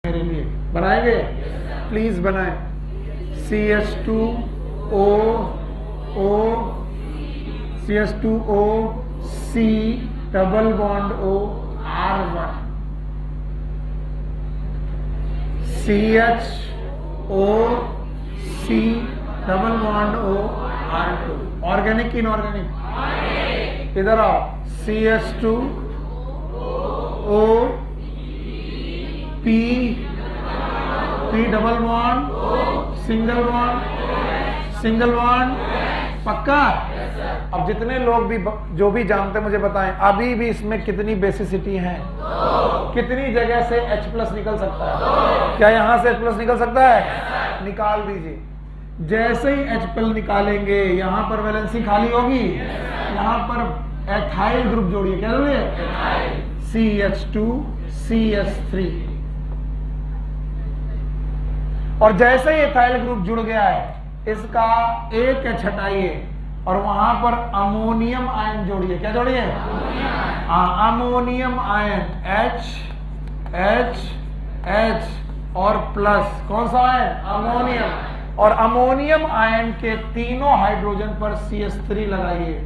मेरे लिए बनाएंगे, प्लीज बनाएं। CH2O C double bond O R1 CHO C double bond O R2। Organic की इनऑर्गेनिक? इधर आओ। CH2O P double bond single bond पक्का? अब जितने लोग भी जो भी जानते हैं मुझे बताएं, अभी भी इसमें कितनी बेसिसिटी है? कितनी जगह से H+ निकल सकता है? क्या यहां से H+ निकल सकता है? निकाल दीजिए। जैसे ही H+ निकालेंगे यहां पर वैलेंसी खाली होगी, यहां पर एथाइल ग्रुप जोड़िए। क्या जोड़िए? CH2 CH3। और जैसे ही एथाइल ग्रुप जुड़ गया है, इसका एक H हटाइए और वहां पर अमोनियम आयन जोड़िए। क्या जोड़िए? अमोनियम आयन H और प्लस कौन सा आयन? अमोनियम। और अमोनियम आयन के तीनों हाइड्रोजन पर CH3 लगाइए,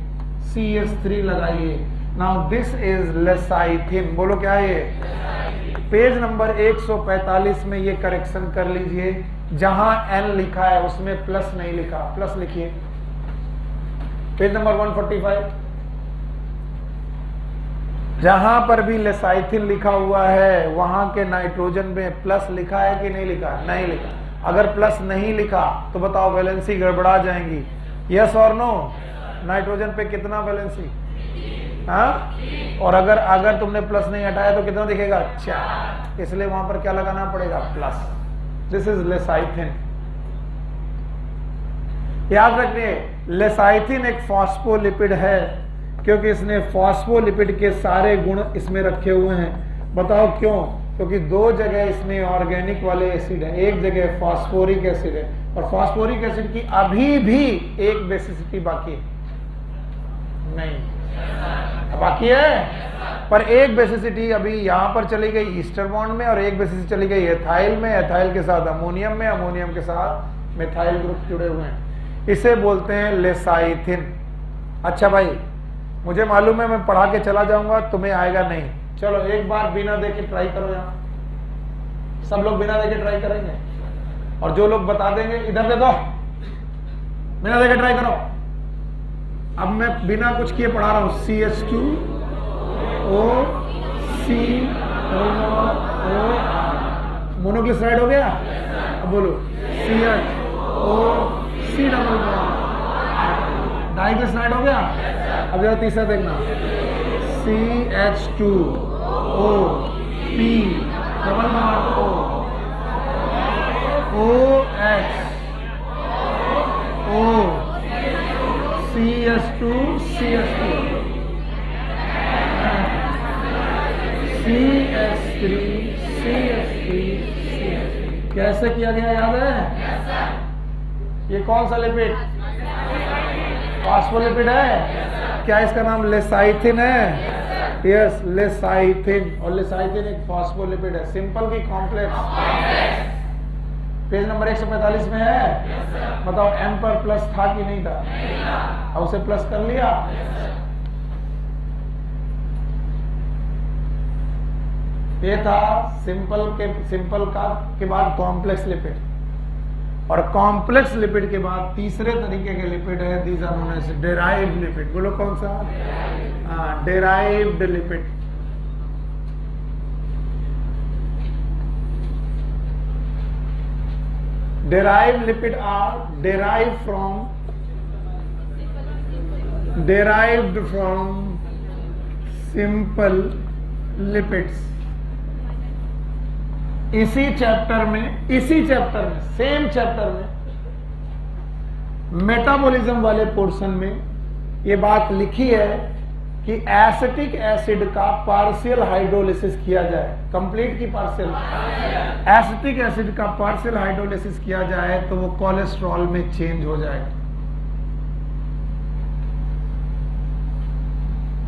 CH3 लगाइए। Now this is lecithin. बोलो क्या है ये? पेज नंबर 145 में ये करेक्शन कर लीजिए, जहां N लिखा है उसमें प्लस नहीं लिखा, प्लस लिखिए। पेज नंबर 145, जहां पर भी लेसाइथिन लिखा हुआ है वहां के नाइट्रोजन में प्लस लिखा है कि नहीं लिखा? नहीं लिखा। अगर प्लस नहीं लिखा तो बताओ वैलेंसी गड़बड़ा जाएंगी। यस और नो? नाइट्रोजन पे कितना वैलेंसी? हाँ? और अगर तुमने प्लस नहीं हटाया तो कितना दिखेगा? 4। इसलिए वहां पर क्या लगाना पड़ेगा? प्लस। This is lecithin. याद रखिए, लेसाइथिन एक फॉस्फोलिपिड है क्योंकि इसने फॉस्फोलिपिड के सारे गुण इसमें रखे हुए हैं। बताओ क्यों? क्योंकि दो जगह इसमें ऑर्गेनिक वाले एसिड है, एक जगह फॉस्फोरिक एसिड है, और फॉस्फोरिक एसिड की अभी भी एक बेसिसिटी बाकी है। नहीं बाकी है, पर एक बेसिसिटी अभी यहां पर चली गई ईस्टर बॉन्ड में, और एक बेसिसिटी चली गई एथाइल में, एथाइल के साथ अमोनियम में, अमोनियम के साथ मिथाइल ग्रुप जुड़े हुए हैं। इसे बोलते हैं लेसाइथिन। अच्छा भाई, मुझे मालूम है मैं पढ़ा के चला जाऊंगा, तुम्हें आएगा नहीं। चलो एक बार बिना देखे ट्राई करो। यहां सब लोग बिना देखे ट्राई करेंगे, और जो लोग बता देंगे इधर दे दो, बिना देखे ट्राई करो। अब मैं बिना कुछ किए पढ़ा रहा हूं। CH2O C मोनोग्लिसराइड हो गया। अब बोलो CHO C double bond, diglyceride हो गया। अब जरा तीसरा देखना, CH2O P double bond OH O CH2 CH2 CH3 CH3 CH3। कैसे किया गया याद है? ये कौन सा लिपिड? फॉस्फोलिपिड है। क्या इसका नाम लेसाइथिन है? यस, लेसाइथिन। और लेसाइथिन एक फॉस्फोलिपिड है, सिंपल की कॉम्प्लेक्स। पेज नंबर 145 में है। बताओ M पर प्लस था कि नहीं था? अब उसे प्लस कर लिया। ये था सिंपल के बाद कॉम्प्लेक्स लिपिड, और कॉम्प्लेक्स लिपिड के बाद तीसरे तरीके के लिपिड है, these are known as derived lipid. बोलो कौन सा? Derived lipid. Derived lipid are derived from simple lipids। इसी चैप्टर में सेम चैप्टर में मेटाबॉलिज्म वाले पोर्शन में ये बात लिखी है कि एसिटिक एसिड का पार्शियल हाइड्रोलिसिस किया जाए। कंप्लीट की पार्शियल? एसिटिक एसिड का पार्शियल हाइड्रोलिसिस किया जाए तो वो कोलेस्ट्रॉल में चेंज हो जाएगा।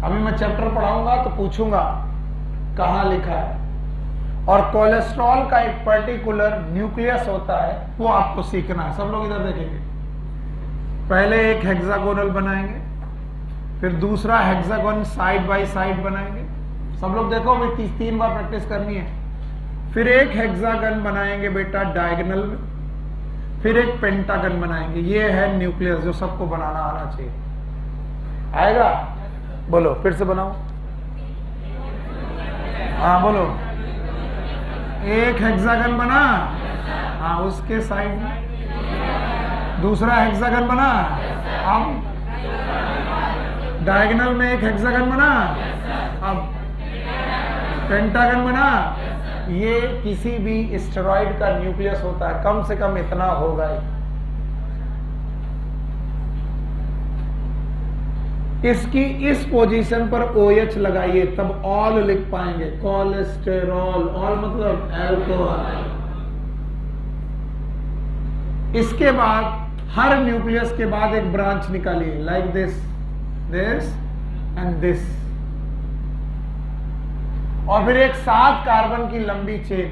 अभी मैं चैप्टर पढ़ाऊंगा तो पूछूंगा कहां लिखा है, और कोलेस्ट्रॉल का एक पर्टिकुलर न्यूक्लियस होता है, वो आपको सीखना है। सब लोग इधर देखेंगे। पहले एक हेक्सागोनल बनाएंगे, फिर दूसरा हेक्सागोन साइड बाय साइड बनाएंगे। सब लोग देखो भाई, 3 बार प्रैक्टिस करनी है। फिर एक हेक्सागन बनाएंगे बेटा डायगोनल में, फिर एक पेंटागन बनाएंगे। ये है न्यूक्लियस जो सबको बनाना आना चाहिए। आएगा? बोलो, फिर से बनाओ। हाँ बोलो। एक हेक्सागन बना, हाँ उसके साइड में दूसरा हेक्सागन बना। अब डायगोनल में एक हेक्सागन बना, अब पेंटागन बना। ये किसी भी स्टेरॉइड का न्यूक्लियस होता है, कम से कम इतना होगा। इसकी इस पोजीशन पर OH लगाइए, तब ऑल लिख पाएंगे। कोलेस्टेरॉल, ऑल मतलब अल्कोहल। इसके बाद हर न्यूक्लियस के बाद एक ब्रांच निकालिए, like this, this and this. और फिर एक 7 कार्बन की लंबी चेन।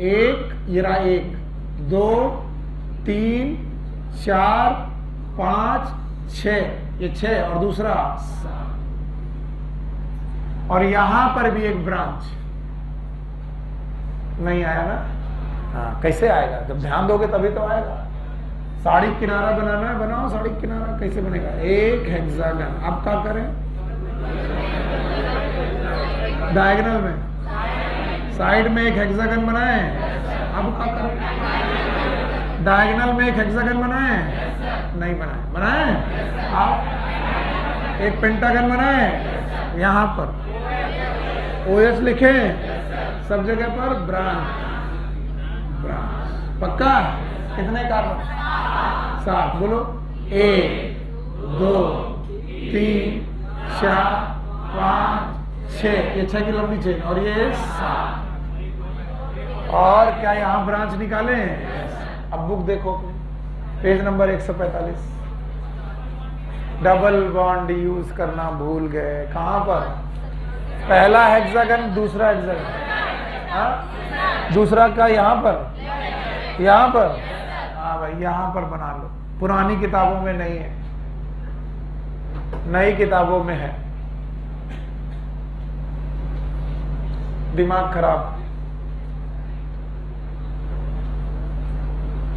1, 2, 3, 4, 5, 6, ये 6 और दूसरा 7। और यहां पर भी एक ब्रांच। नहीं आया ना? हाँ, कैसे आएगा? जब ध्यान दोगे तभी तो आएगा। साड़ी किनारा बनाना है, बनाओ साड़ी किनारा। कैसे बनेगा? एक हेक्सागन। अब क्या करें? डायगोनल में साइड में एक हेक्सागन बनाए। अब क्या करें? डायगोनल में एक हेक्सागन बनाए, नहीं बनाए, बनाए। आप एक पेंटागन बनाए, यहां पर OH लिखे, सब जगह पर ब्रांच। पक्का? कितने कार्बन? 7। बोलो। 1, 2, 3, 4, 5, 6। ये 6 की लंबी चेन और ये 7। और क्या यहां ब्रांच निकाले? अब बुक देखो, page number 145। Double bond use करना भूल गए। कहां पर? पहला हेक्सागन, दूसरा हेक्सागन। हाँ, दूसरा का यहां पर, यहां पर। हाँ भाई, यहां पर बना लो। पुरानी किताबों में नहीं है, नई किताबों में है। दिमाग खराब।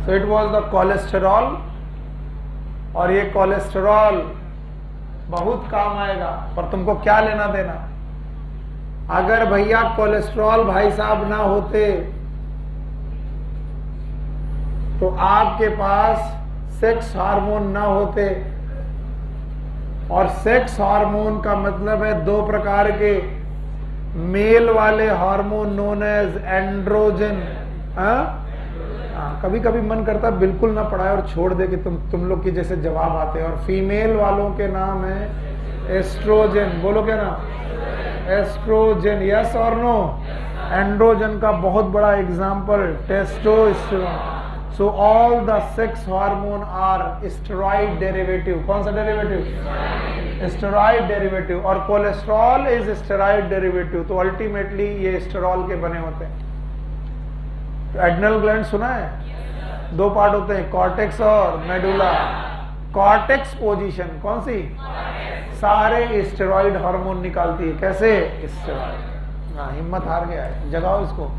So it was the cholesterol, और ये कोलेस्टेरॉल बहुत काम आएगा, पर तुमको क्या लेना देना? अगर भैया कोलेस्ट्रॉल भाई साहब ना होते तो आपके पास सेक्स हार्मोन ना होते। और सेक्स हार्मोन का मतलब है 2 प्रकार के मेल वाले हार्मोन नोन एज एंड्रोजन। कभी कभी मन करता है बिल्कुल ना पढ़ाए और छोड़ दे कि तुम लोग की जैसे जवाब आते हैं। और फीमेल वालों के नाम है एस्ट्रोजन। बोलो क्या नाम? एस्ट्रोजन। यस और नो? एंड्रोजन का बहुत बड़ा example testosterone. So all the sex hormone are steroid derivative. कौन सा डेरिवेटिव? Steroid derivative. और कोलेस्ट्रॉल इज स्टेरॉइड डेरिवेटिव। तो अल्टीमेटली ये स्टेरॉल के बने होते हैं। एड्रिनल ग्लैंड सुना है? 2 पार्ट होते हैं, कॉर्टेक्स और मेडुला। कॉर्टेक्स पोजीशन कौन सी? सारे स्टेरॉइड हार्मोन निकालती है। कैसे? स्टेरॉइड। हाँ, हिम्मत हार गया है, जगाओ इसको।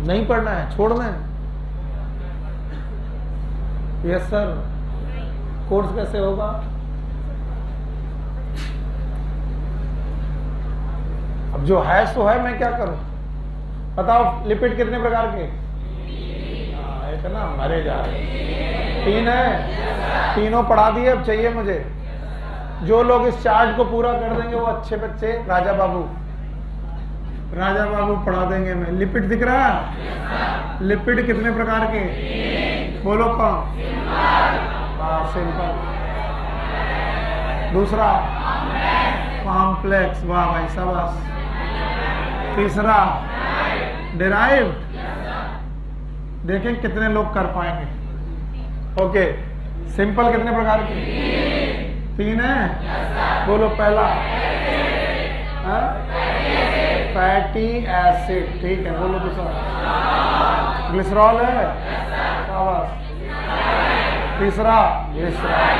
नहीं पढ़ना है, छोड़ना है। Yes sir. कोर्स कैसे होगा? अब जो है सो है, मैं क्या करूं? बताओ, लिपिड कितने प्रकार के? इतना मरे जा रहे। 3 है, तीनों पढ़ा दिए। अब चाहिए मुझे जो लोग इस चार्ट को पूरा कर देंगे वो अच्छे बच्चे। राजा बाबू पढ़ा देंगे। मैं लिपिड दिख रहा है? लिपिड कितने प्रकार के? बोलो कौन? हाँ, सिंपल। दूसरा कॉम्प्लेक्स। वाह भाई, शाबाश। तीसरा डिराइव्ड। देखें कितने लोग कर पाएंगे। ओके, सिंपल कितने प्रकार के? 3 है। बोलो पहला। फैटी एसिड, ठीक है। बोलो दूसरा, ग्लिसरॉल है, शाबाश। तीसरा ग्लिसरॉल,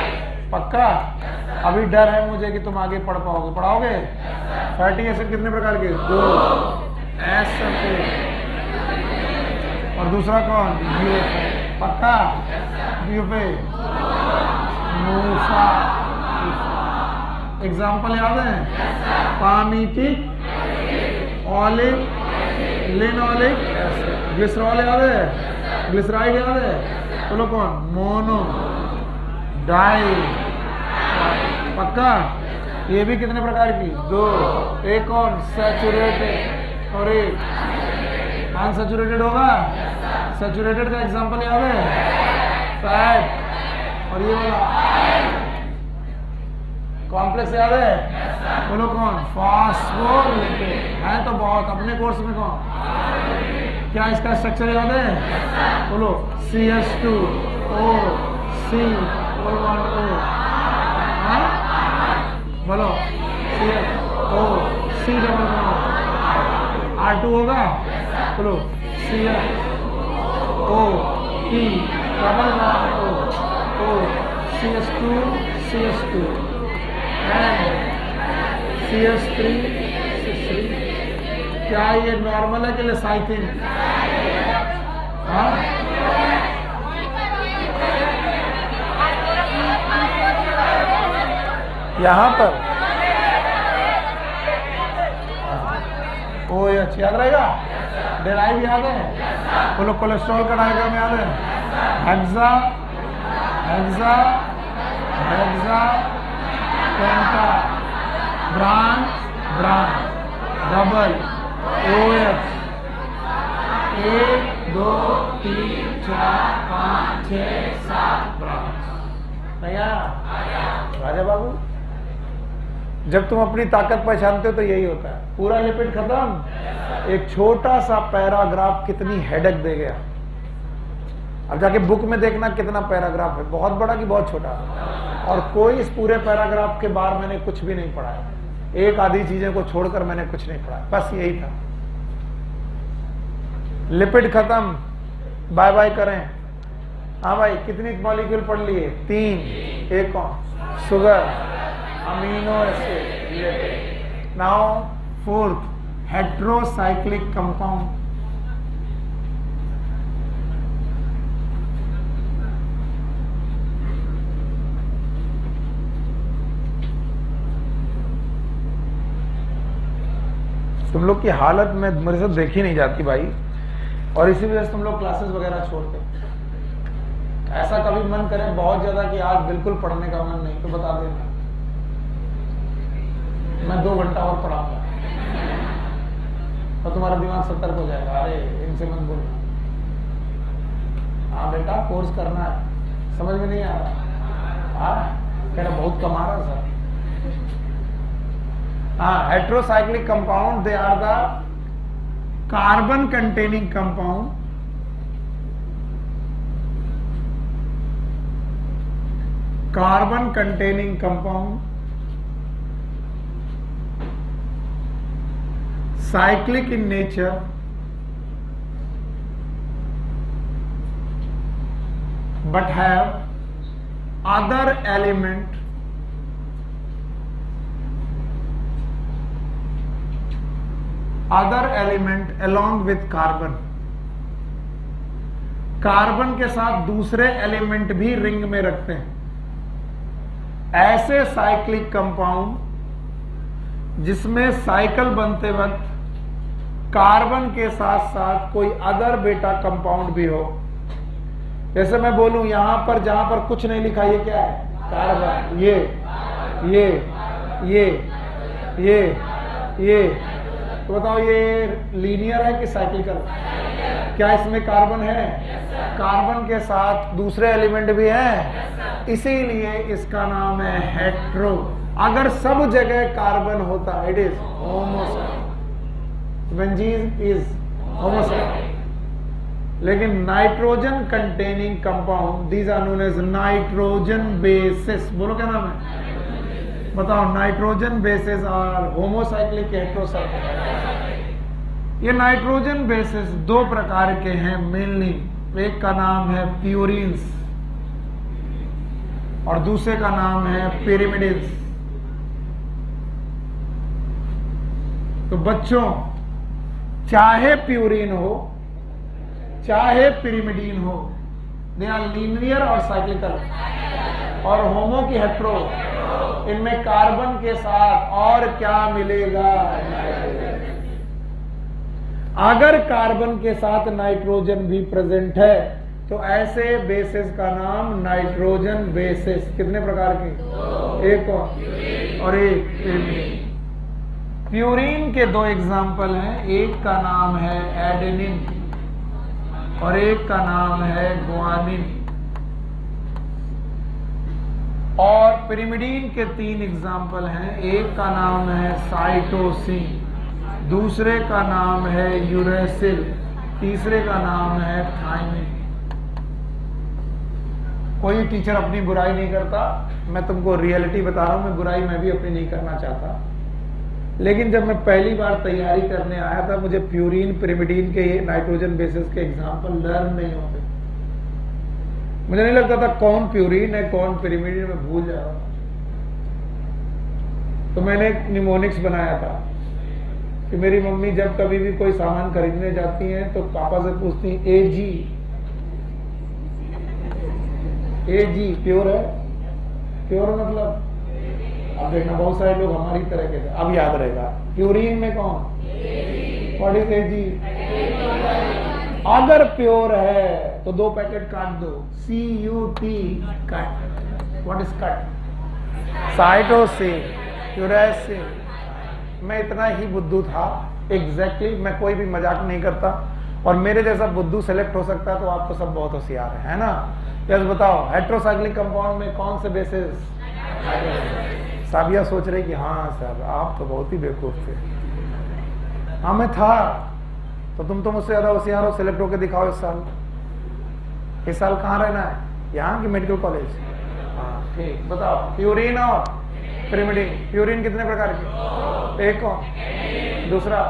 पक्का? अभी डर है मुझे कि तुम आगे पढ़ पाओगे, पढ़ाओगे? फैटी एसिड कितने प्रकार के? 2, एसएफए और दूसरा कौन? यूएफए, पक्का? यूएफए, मूसा। एग्जाम्पल याद है? पामीटिक, ऑलिव, लिनोलिक एसिड। ग्लिसरॉल याद है? ग्लिसराइड याद है? बोलो कौन? मोनो, डाई, पक्का? ये भी कितने प्रकार की? 2। एक और सैचुरेटेड और एक अनसैचुरेटेड होगा। सैचुरेटेड का एग्जांपल याद है? फैट। और ये वाला कॉम्प्लेक्स याद है? बोलो कौन? फॉस्फोलिपिड। है तो बहुत, अपने कोर्स में कौन? क्या इसका स्ट्रक्चर याद है? बोलो CH2O C1O। बोलो CHO C2R2 होगा। बोलो CHO P2O CH2 CH2 and CH3 CH3। क्या ये नॉर्मल है कि लेसाइथिन? हाँ, यहां पर ओ अच्छा याद रहेगा। डेराइव याद है? बोलो कोलेस्ट्रॉल का डायग्राम याद है? Hexa hexa hexa penta branch branch double OH 1 2 3 4 5 6 7 branch. भैया राजा बाबू, जब तुम अपनी ताकत पहचानते हो तो यही होता है। पूरा लिपिड खत्म। एक छोटा सा पैराग्राफ कितनी हेडेक दे गया। अब जाके बुक में देखना कितना पैराग्राफ है, बहुत बड़ा कि बहुत छोटा। और कोई इस पूरे पैराग्राफ के बाहर मैंने कुछ भी नहीं पढ़ा है। एक आधी चीजें को छोड़कर मैंने कुछ नहीं पढ़ा, बस यही था। लिपिड खत्म, बाय बाय करें। हाँ भाई, कितनी मॉलिक्यूल पढ़ लिए? 3। एक कौन? Sugar, amino acid, lipid. Now 4th heterocyclic compound. तुम लोग की हालत में मेरे से देखी नहीं जाती भाई, और इसी वजह से तुम लोग क्लासेस वगैरह छोड़ते। ऐसा कभी मन करे बहुत ज्यादा कि आज बिल्कुल पढ़ने का मन नहीं, तो बता देना, मैं 2 घंटा और पढ़ाऊंगा और तुम्हारा दिमाग सतर्क हो जाएगा। अरे इनसे मत बोलना। हाँ बेटा, कोर्स करना है, समझ में नहीं आ रहा? हाँ, कह रहा बहुत कमा रहा सर। हाँ, heterocyclic compound, they are the carbon containing compound cyclic in nature, but have other element along with carbon. Carbon के साथ दूसरे एलिमेंट भी रिंग में रखते हैं। ऐसे साइक्लिक कंपाउंड जिसमें साइकिल बनते वक्त कार्बन के साथ साथ कोई अदर बेटा कंपाउंड भी हो। जैसे मैं बोलूं यहां पर, जहां पर कुछ नहीं लिखा, ये क्या है? कार्बन। ये तो बताओ, ये लीनियर है कि साइक्लिकल? क्या इसमें कार्बन है? कार्बन के साथ दूसरे एलिमेंट भी हैं, इसीलिए इसका नाम है हेट्रो। अगर सब जगह कार्बन होता, it is homosexual. Benzene is homosexual. लेकिन nitrogen containing compound, these are known as nitrogen bases. बोलो क्या नाम है? बताओ नाइट्रोजन बेसिस और होमोसाइक्लिक हेटेरोसाइक्लिक। ये नाइट्रोजन बेसिस दो प्रकार के हैं मेनली। एक का नाम है प्यूरिन्स और दूसरे का नाम है पिरिमिडिन्स। तो बच्चों, चाहे प्यूरिन हो चाहे पिरिमिडीन हो, दे आर लीनियर और साइक्लिकल। और होमो की हेट्रो, इनमें कार्बन के साथ और क्या मिलेगा? अगर कार्बन के साथ नाइट्रोजन भी प्रेजेंट है तो ऐसे बेसिस का नाम नाइट्रोजन बेसिस। कितने प्रकार के? एक और एक। प्यूरिन के दो एग्जाम्पल हैं। एक का नाम है एडेनिन और एक का नाम है गुआनिन। और पिरिमिडीन के तीन एग्जाम्पल हैं। एक का नाम है साइटोसिन, दूसरे का नाम है यूरेसिल, तीसरे का नाम है थाइमिन। कोई टीचर अपनी बुराई नहीं करता, मैं तुमको रियलिटी बता रहा हूं। मैं बुराई मैं भी अपनी नहीं करना चाहता, लेकिन जब मैं पहली बार तैयारी करने आया था, मुझे प्यूरिन पिरिमिडीन के नाइट्रोजन बेसिस के एग्जाम्पल लर्न नहीं होते। मुझे नहीं लगता था कौन प्यूरिन है कौन पिरिमिडीन, में भूल जा रहा था। तो मैंने एक निमोनिक्स बनाया था कि मेरी मम्मी जब कभी भी कोई सामान खरीदने जाती हैं तो पापा से पूछती हैं एजी प्योर है? प्योर मतलब अब देखना, बहुत सारे लोग हमारी तरह के थे, अब याद रहेगा। प्यूरिन में कौन? व्हाट इज एजी? अगर प्योर है तो दो पैकेट काट दो, CUT cut. What is cut? Cytosine, uracil. मैं इतना ही बुद्धू था एग्जैक्टली। मैं कोई भी मजाक नहीं करता, और मेरे जैसा बुद्धू सेलेक्ट हो सकता है तो आप तो सब बहुत होशियार है ना? यस बताओ, हेट्रोसाइक्लिक कंपाउंड में कौन से बेसिस? साबिया सोच रही कि हाँ सर आप तो बहुत ही बेवकूफ थे। हाँ मैं था, तो तुम तो मुझसे ज्यादा होशियार हो। सेलेक्ट होकर दिखाओ इस साल। इस साल कहाँ रहना है? यहाँ की मेडिकल कॉलेज? हाँ ठीक, बताओ। प्यूरिन और पिरिमिडीन। प्यूरिन कितने प्रकार के? एक कौन? दूसरा?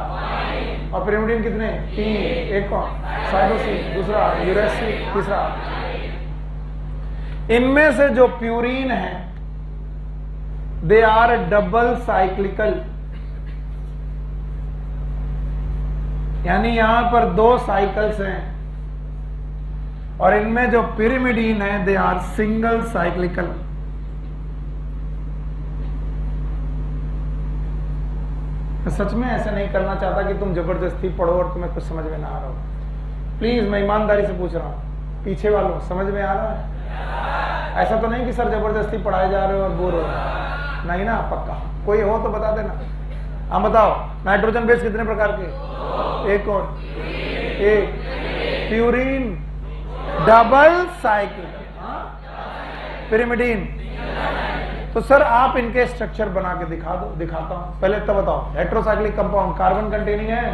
और पिरिमिडीन कितने? तीन। एक कौन? साइटोसिन, दूसरा यूरेसिल, तीसरा। इनमें से जो प्यूरिन है दे आर डबल साइक्लिकल, यानी यहां पर दो साइकिल्स हैं। और इनमें जो पिरिमिडीन है दे आर सिंगल साइक्लिकल। मैं सच में ऐसा नहीं करना चाहता कि तुम जबरदस्ती पढ़ो और तुम्हें कुछ समझ में ना आ रहा हो। प्लीज मैं ईमानदारी से पूछ रहा हूं, पीछे वालों समझ में आ रहा है? ऐसा तो नहीं कि सर जबरदस्ती पढ़ाए जा रहे हो और बोर हो रहे हो? नहीं ना? पक्का कोई हो तो बता देना। हम बताओ, नाइट्रोजन बेस कितने प्रकार के? एक और एक। Purine double cycle, pyrimidine. तो सर आप इनके स्ट्रक्चर बना के दिखा दो। दिखाता हूं, पहले तो बताओ। हेट्रोसाइक्लिक कंपाउंड कार्बन कंटेनिंग है,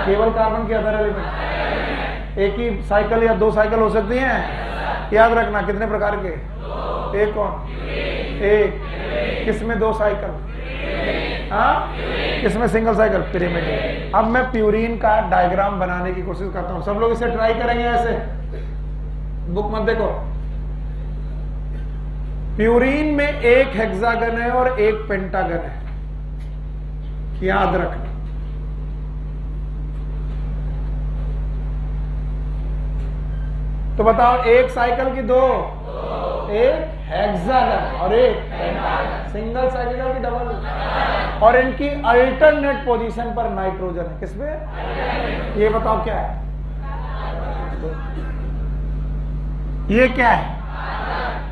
केवल कार्बन के अदर एलिमेंट। एक ही साइकिल या दो साइकिल हो सकती हैं, याद रखना। कितने प्रकार के? एक कौन? एक। किसमें दो साइकिल? हाँ, किसमें सिंगल साइकिल? पिरिमिडीन। अब मैं प्यूरिन का डायग्राम बनाने की कोशिश करता हूं, सब लोग इसे ट्राई करेंगे। ऐसे बुक मत देखो। प्यूरिन में एक हेक्सागन है और एक पेंटागन है, याद रखना। तो बताओ, एक साइकिल की दो, एक हेक्सागन और एक सिंगल साइकिल की डबल। और इनकी अल्टरनेट पोजीशन पर नाइट्रोजन है। किसमें? ये बताओ क्या है? ये क्या है?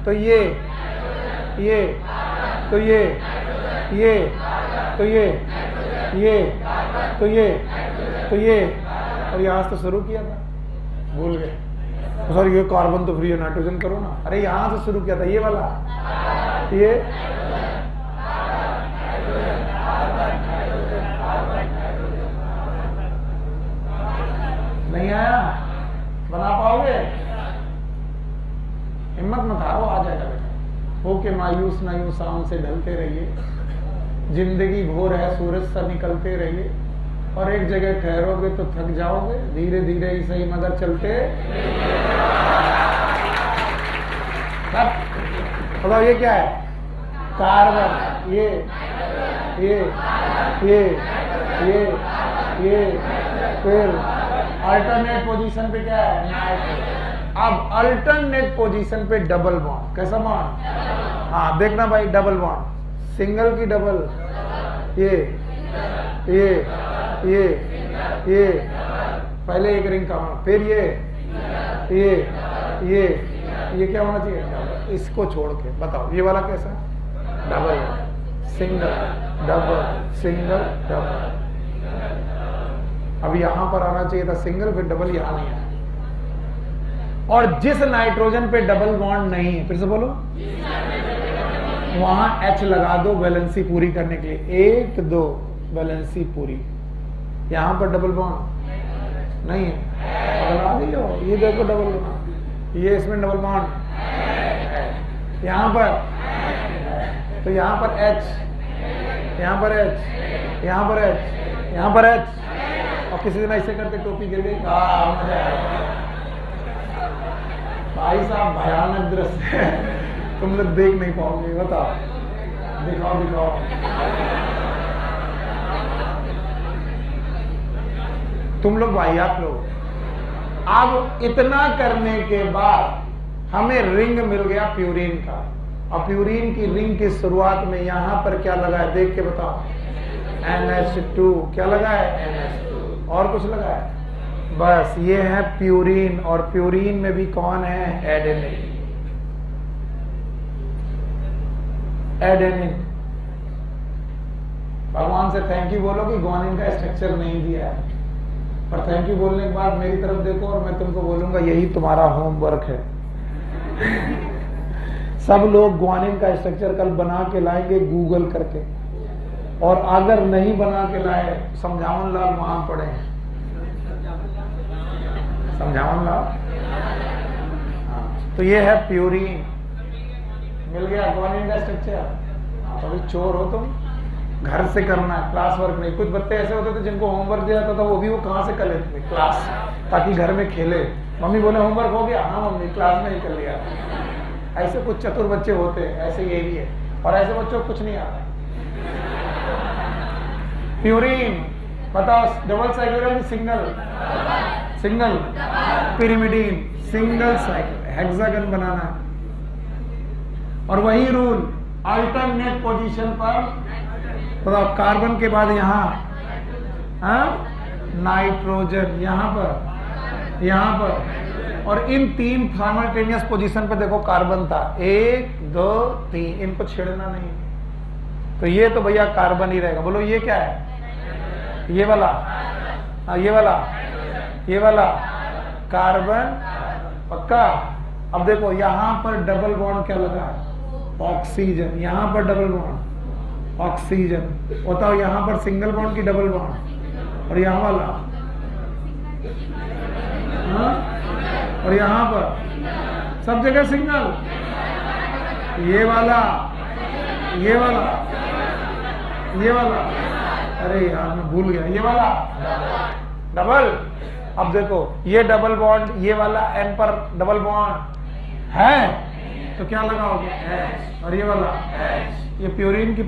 तो ये तो ये तो ये तो ये तो ये। और यहां से तो शुरू किया था, भूल गए। तो सर ये कार्बन तो फ्री है, नाइट्रोजन करो ना। अरे यहां से शुरू किया था, ये वाला। ये नहीं आया? बना पाओगे? हिम्मत मत हारो, आ जाएगा बेटा। हो के मायूस ना यूं शाम से ढलते रहिए, जिंदगी भोर है सूरज सा निकलते रहिए, और एक जगह ठहरोगे तो थक जाओगे, धीरे धीरे ही सही मगर चलते। बताओ ये क्या है? कार्बन। ये फिर अल्टरनेट पोजीशन पे क्या है? नाइट्रोजन। अब अल्टरनेट पोजीशन पे डबल बॉन्ड। कैसा बॉन्ड? हाँ देखना भाई, डबल बॉन्ड, सिंगल की डबल, ये पहले एक रिंग का होना, फिर ये क्या होना चाहिए? इसको छोड़ के बताओ ये वाला कैसा? Double, single, double, single, double. अब यहां पर आना चाहिए था सिंगल, फिर डबल, यहां नहीं है। और जिस नाइट्रोजन पे डबल बॉन्ड नहीं है, फिर से बोलो, वहां H लगा दो वैलेंसी पूरी करने के लिए। 1 2 वैलेंसी पूरी। यहां पर डबल बॉन्ड नहीं है, लगा दीजिए। ये देखो डबल बॉन्ड, ये इसमें डबल बॉन्ड, यहां पर, तो यहां पर H, यहां पर H, यहां पर H, यहां पर H। और किसी दिन ऐसे करके टोपी गिर गई, भाई साहब भयानक दृश्य है, तुम लोग देख नहीं पाओगे। बताओ, दिखाओ। तुम लोग वाहियात लोग। अब इतना करने के बाद हमें रिंग मिल गया प्यूरिन का, और प्यूरिन की रिंग की शुरुआत में यहां पर क्या लगा है? देख के बताओ। NH2। क्या लगा है? NH2। और कुछ लगा है? बस ये है प्यूरिन, और प्यूरिन में भी कौन है? एडेनिन। भगवान से थैंक यू बोलो कि ग्वानिन का स्ट्रक्चर नहीं दिया है, पर थैंक यू बोलने के बाद मेरी तरफ देखो और मैं तुमको बोलूंगा यही तुम्हारा होमवर्क है। सब लोग ग्वानिन का स्ट्रक्चर कल बना के लाएंगे गूगल करके, और अगर नहीं बना के लाए, समझावन लाल वहां पड़े हैं, समझावन लाल। तो ये है प्यूरिन, मिल गया ग्वानिन का स्ट्रक्चर। अभी चोर हो तुम, घर से करना है, क्लास वर्क नहीं। कुछ बच्चे ऐसे होते थे जिनको होमवर्क दिया जाता था, वो भी वो कहाँ से कर लेते थे? क्लास, ताकि घर में खेले। मम्मी बोले होमवर्क हो गया? हाँ मम्मी, क्लास में ही कर लिया। ऐसे कुछ चतुर बच्चे होते हैं, ऐसे ये भी है। और ऐसे बच्चों को कुछ नहीं आता। प्यूरिन बताओ, double cyclic, single, pyrimidine, single cycle, hexagon बनाना है। और वही रूल अल्टरनेट पोजीशन पर, बताओ कार्बन के बाद यहां नाइट्रोजन, यहां पर, और इन 3 साइमल्टेनियस पोजीशन पर देखो कार्बन था, 1 2 3, इनको छेड़ना नहीं। तो ये तो भैया कार्बन ही रहेगा। बोलो ये क्या है? ये वाला, ये वाला कार्बन, पक्का। अब देखो यहां पर डबल बॉन्ड क्या लगा? ऑक्सीजन। यहां पर डबल बॉन्ड, ऑक्सीजन। बताओ यहां पर सिंगल बॉन्ड की डबल बॉन्ड, और यहां वाला, और यहां पर सब जगह सिंगल। ये वाला, अरे यार मैं भूल गया, ये वाला डबल। अब देखो ये डबल बॉन्ड, ये वाला N पर डबल बॉन्ड है, तो क्या लगाओगे? H। और ये वाला H, ये प्यूरिन की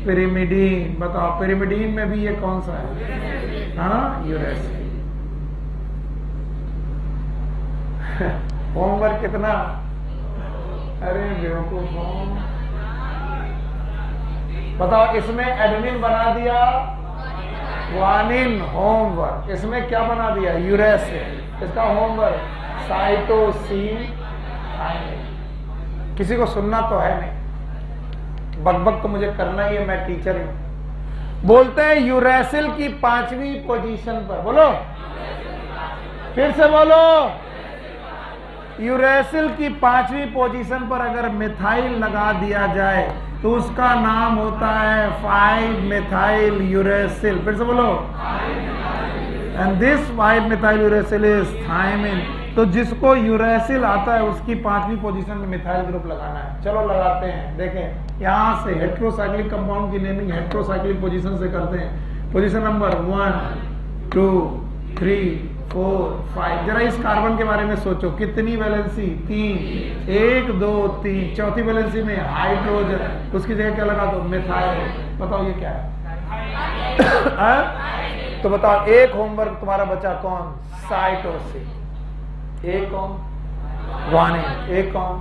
पिरिमिडीन। बताओ पिरिमिडीन में भी ये कौन सा है? हाँ, यूरेसिल। होमवर्क कितना? अरे बेवकूफ हो। बताओ इसमें एडेनिन बना दिया, ग्वानिन, होमवर्क। इसमें क्या बना दिया? यूरेसिल। इसका होमवर्क साइटोसिन। किसी को सुनना तो है नहीं, बकबक तो मुझे करना ही है, मैं टीचर हूं। बोलते हैं यूरेसिल की 5वीं पोजीशन पर, बोलो फिर से बोलो, यूरेसिल की 5वीं पोजीशन पर अगर मिथाइल लगा दिया जाए तो उसका नाम होता है 5-methyl यूरेसिल। फिर से बोलो, and this 5-methyl uracil is thymine. तो जिसको यूरेसिल आता है उसकी 5वीं पोजीशन में मिथाइल ग्रुप लगाना है। चलो लगाते हैं। देखें यहां से हेट्रोसाइक्लिक कंपाउंड की नेमिंग हेट्रोसाइक्लिक पोजीशन से करते हैं। Position number 1 2 3 4 5। जरा इस कार्बन के बारे में सोचो, कितनी वैलेंसी? 3, 1 2 3। चौथी वैलेंसी में हाइड्रोजन, उसकी जगह क्या लगा दो? मिथाइल। बताओ ये क्या है? तो बताओ एक होमवर्क तुम्हारा बचा कौन? साइटोसिन। एक कौन? ग्वानिन। एक कौन?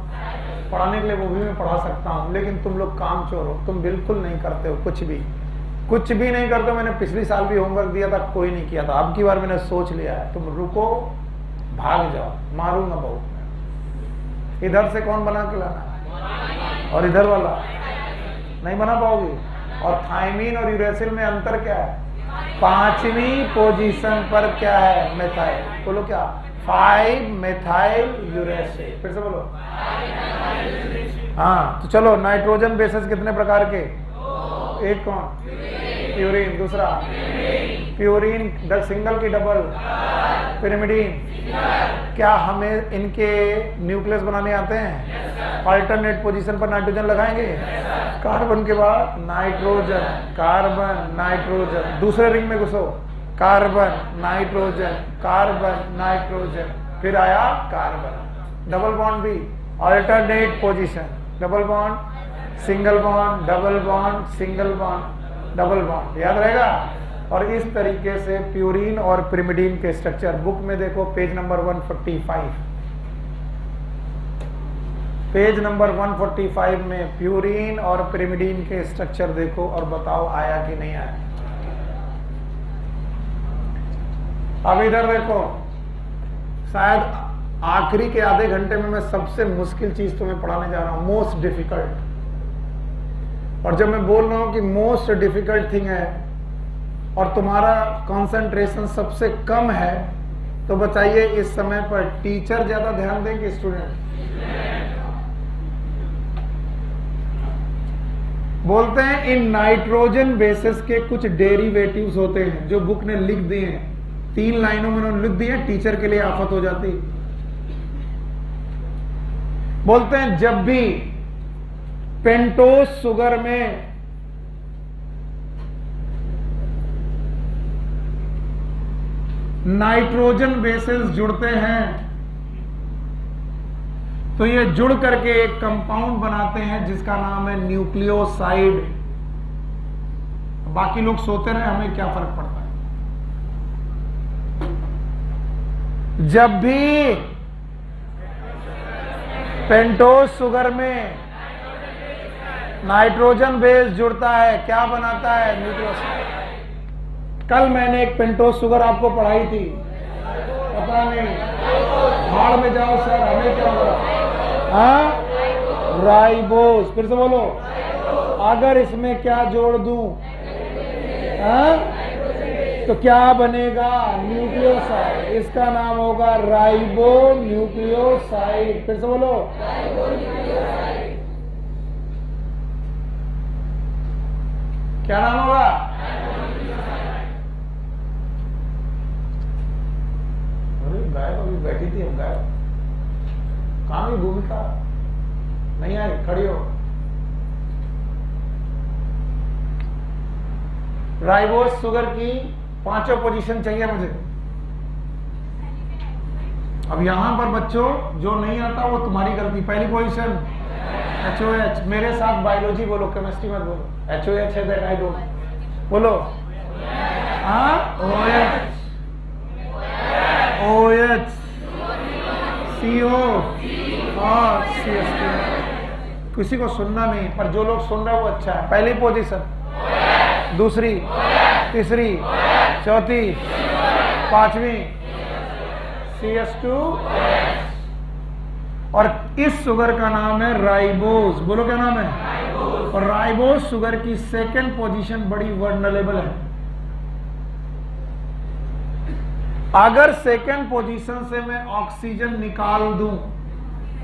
पढ़ाने के लिए वो भी मैं पढ़ा सकता हूं, लेकिन तुम लोग काम चोर हो, तुम बिल्कुल नहीं करते हो, कुछ भी नहीं करते हो। मैंने पिछली साल भी होमवर्क दिया था, कोई नहीं किया था। अब की बार मैंने सोच लिया है, तुम रुको, भाग जाओ, मारूंगा बहुत। इधर से कौन बना के लाना और इधर वाला नहीं बना पाओगे। और थायमीन और यूरेसिल में अंतर क्या है? 5वीं पोजीशन पर क्या है? मिथाइल। बोलो क्या? 5 मिथाइल यूरेसिल। फिर से बोलो। हाँ, तो चलो नाइट्रोजन बेसेस कितने प्रकार के? एक कौन? प्यूरीन। दूसरा प्यूरीन सिंगल की डबल? पिरिमिडीन। क्या हमें इनके न्यूक्लियस बनाने आते हैं? अल्टरनेट पोजीशन पर नाइट्रोजन लगाएंगे। कार्बन के बाद नाइट्रोजन, कार्बन, नाइट्रोजन। दूसरे रिंग में घुसो, कार्बन, नाइट्रोजन, कार्बन, नाइट्रोजन। फिर आया कार्बन। डबल बॉन्ड भी alternate position, double bond, single bond, double bond, single bond, double bond. याद रहेगा। और इस तरीके से प्यूरीन और पिरिमिडीन के स्ट्रक्चर बुक में देखो, पेज नंबर 145। पेज नंबर 145 में प्यूरीन और पिरिमिडीन के स्ट्रक्चर देखो और बताओ आया कि नहीं आया। अब इधर देखो, शायद आखिरी के आधे घंटे में मैं सबसे मुश्किल चीज तुम्हें पढ़ाने जा रहा हूं, मोस्ट डिफिकल्ट। और जब मैं बोल रहा हूं कि मोस्ट डिफिकल्ट थिंग है और तुम्हारा कंसंट्रेशन सबसे कम है, तो बताइए इस समय पर टीचर ज्यादा ध्यान देंगे स्टूडेंट? बोलते हैं इन नाइट्रोजन बेसिस के कुछ डेरिवेटिव्स होते हैं जो बुक ने लिख दिए हैं। 3 लाइनों में उन्होंने लिख दिए, टीचर के लिए आफत हो जाती। बोलते हैं जब भी पेंटोस शुगर में नाइट्रोजन बेसेस जुड़ते हैं तो ये जुड़ करके एक कंपाउंड बनाते हैं जिसका नाम है न्यूक्लियोसाइड। बाकी लोग सोते रहे, हमें क्या फर्क पड़ता है। जब भी पेंटोस शुगर में नाइट्रोजन बेस जुड़ता है, क्या बनाता है? न्यूक्लियोसाइड। कल मैंने एक पेंटोस शुगर आपको पढ़ाई थी, पता नहीं, भाड़ में जाओ सर, हमें क्या होगा? हाँ, राइबोस। फिर से बोलो, अगर इसमें क्या जोड़ दूं? हाँ, तो क्या बनेगा? न्यूक्लियोसाइड। इसका नाम होगा राइबो न्यूक्लियोसाइड। फिर से बोलो, क्या नाम होगा? अरे गायब अभी बैठी थी, हम गायब। कहां की भूमिका नहीं आई? खड़ी हो। राइबोस शुगर की 5 पोजीशन चाहिए मुझे। अब यहां पर बच्चों जो नहीं आता वो तुम्हारी गलती। पहली पोजीशन HOH। मेरे साथ बायोलॉजी बोलो, केमिस्ट्री मत बोलो। HOH है दैट आई डोंट। बोलो। हाँ, OH, OH, CO और CH2। किसी को सुनना नहीं, पर जो लोग सुन रहे हैं वो अच्छा है। पहली पोजीशन, दूसरी, तीसरी, चौथी, 5वीं CH2। और इस शुगर का नाम है राइबोस। बोलो क्या नाम है? और राइबोस शुगर की 2nd पोजीशन बड़ी वर्नरेबल है। अगर 2nd पोजीशन से मैं ऑक्सीजन निकाल दूं,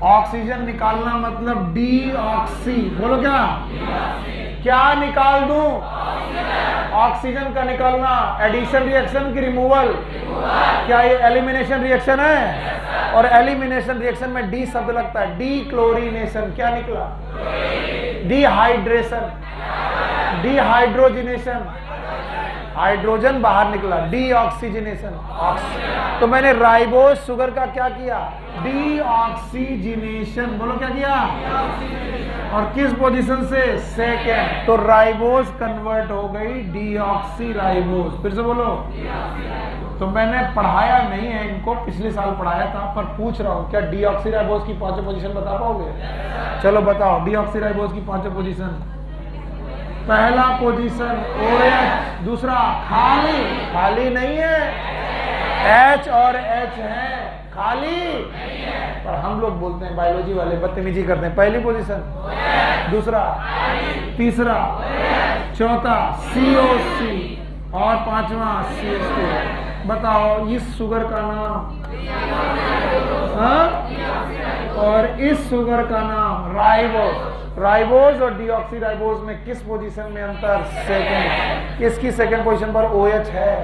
ऑक्सीजन निकालना मतलब डीऑक्सी। बोलो क्या? क्या निकाल दूं? ऑक्सीजन का निकलना एडिशन रिएक्शन की रिमूवल, क्या ये एलिमिनेशन रिएक्शन है? और एलिमिनेशन रिएक्शन में डी शब्द लगता है, डी क्लोरीनेशन, क्या निकला? डिहाइड्रेशन, डिहाइड्रोजिनेशन, हाइड्रोजन बाहर निकला, डीऑक्सीजनेशन। तो मैंने राइबोज शुगर का क्या किया? डीऑक्सीजनेशन। बोलो क्या किया? और किस पोजीशन से? सेकेंड। तो राइबोज कन्वर्ट हो गई डीऑक्सी राइबोज। फिर से बोलो। तो मैंने पढ़ाया नहीं है इनको, पिछले साल पढ़ाया था, पर पूछ रहा हूं क्या डीऑक्सी राइबोज की पांचों पोजीशन बता पाओगे? चलो बताओ, डीऑक्सी राइबोज की पांचों पोजीशन। पहला पोजीशन OH, दूसरा खाली, खाली नहीं है, H और H है, खाली। पर हम लोग बोलते हैं बायोलॉजी वाले बदतमीजी करते हैं। पहली पोजीशन, दूसरा, तीसरा, चौथा COC और पांचवा CH2। बताओ इस शुगर का नाम, और इस शुगर का नाम राइबोज। राइबोज और डीऑक्सी राइबोज में किस पोजीशन में अंतर? सेकंड। किसकी सेकंड पोजीशन पर OH है?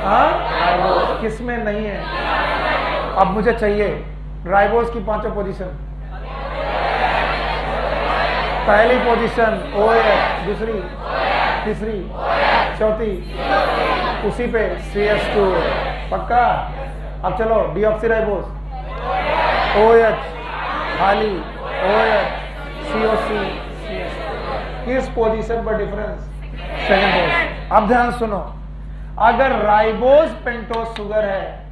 राइबोज। किस में नहीं है? अब मुझे चाहिए राइबोज की पांचों पोजीशन। पहली पोजीशन OH, दूसरी, तीसरी, चौथी, उसी पे CH2। पक्का? अब चलो डीऑक्सी राइबोज, OH खाली, OH COC, किस पोजीशन पर डिफरेंस? Second position. अब ध्यान सुनो, अगर राइबोज पेंटोज शुगर है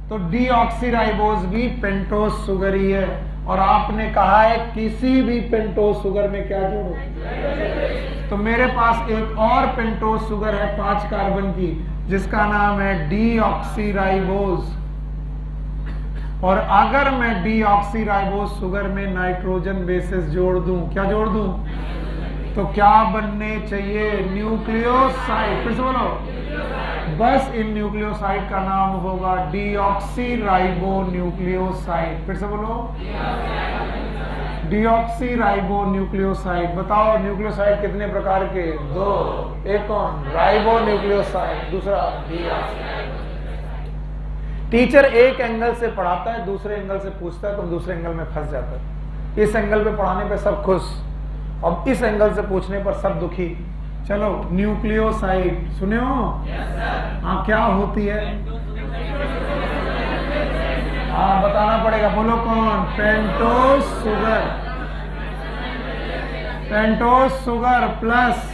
तो डीऑक्सी राइबोज भी पेंटोज शुगर ही है। और आपने कहा है किसी भी पेंटोज शुगर में क्या जोड़ो? तो मेरे पास एक और पेंटोज शुगर है 5 कार्बन की, जिसका नाम है डीऑक्सी राइबोज। और अगर मैं डीऑक्सी राइबोज शुगर में नाइट्रोजन बेसेस जोड़ दूं, क्या जोड़ दूं? तो क्या बनने चाहिए? न्यूक्लियोसाइड। फिर से बोलो। बस इन न्यूक्लियोसाइड का नाम होगा डीऑक्सी राइबो न्यूक्लियोसाइड। फिर से बोलो। Deoxy ribo nucleoside. बताओ न्यूक्लियोसाइड कितने प्रकार के? 2। एक कौन? राइबो न्यूक्लियोसाइड, दूसरा डीऑक्सी। टीचर एक एंगल से पढ़ाता है, दूसरे एंगल से पूछता है, तो दूसरे एंगल में फंस जाता है। इस एंगल पे पढ़ाने पे सब खुश, अब इस एंगल से पूछने पर सब दुखी। चलो न्यूक्लियोसाइड सुने हो? हाँ, क्या होती है? हाँ बताना पड़ेगा, बोलो कौन? Pentose sugar. Pentose sugar plus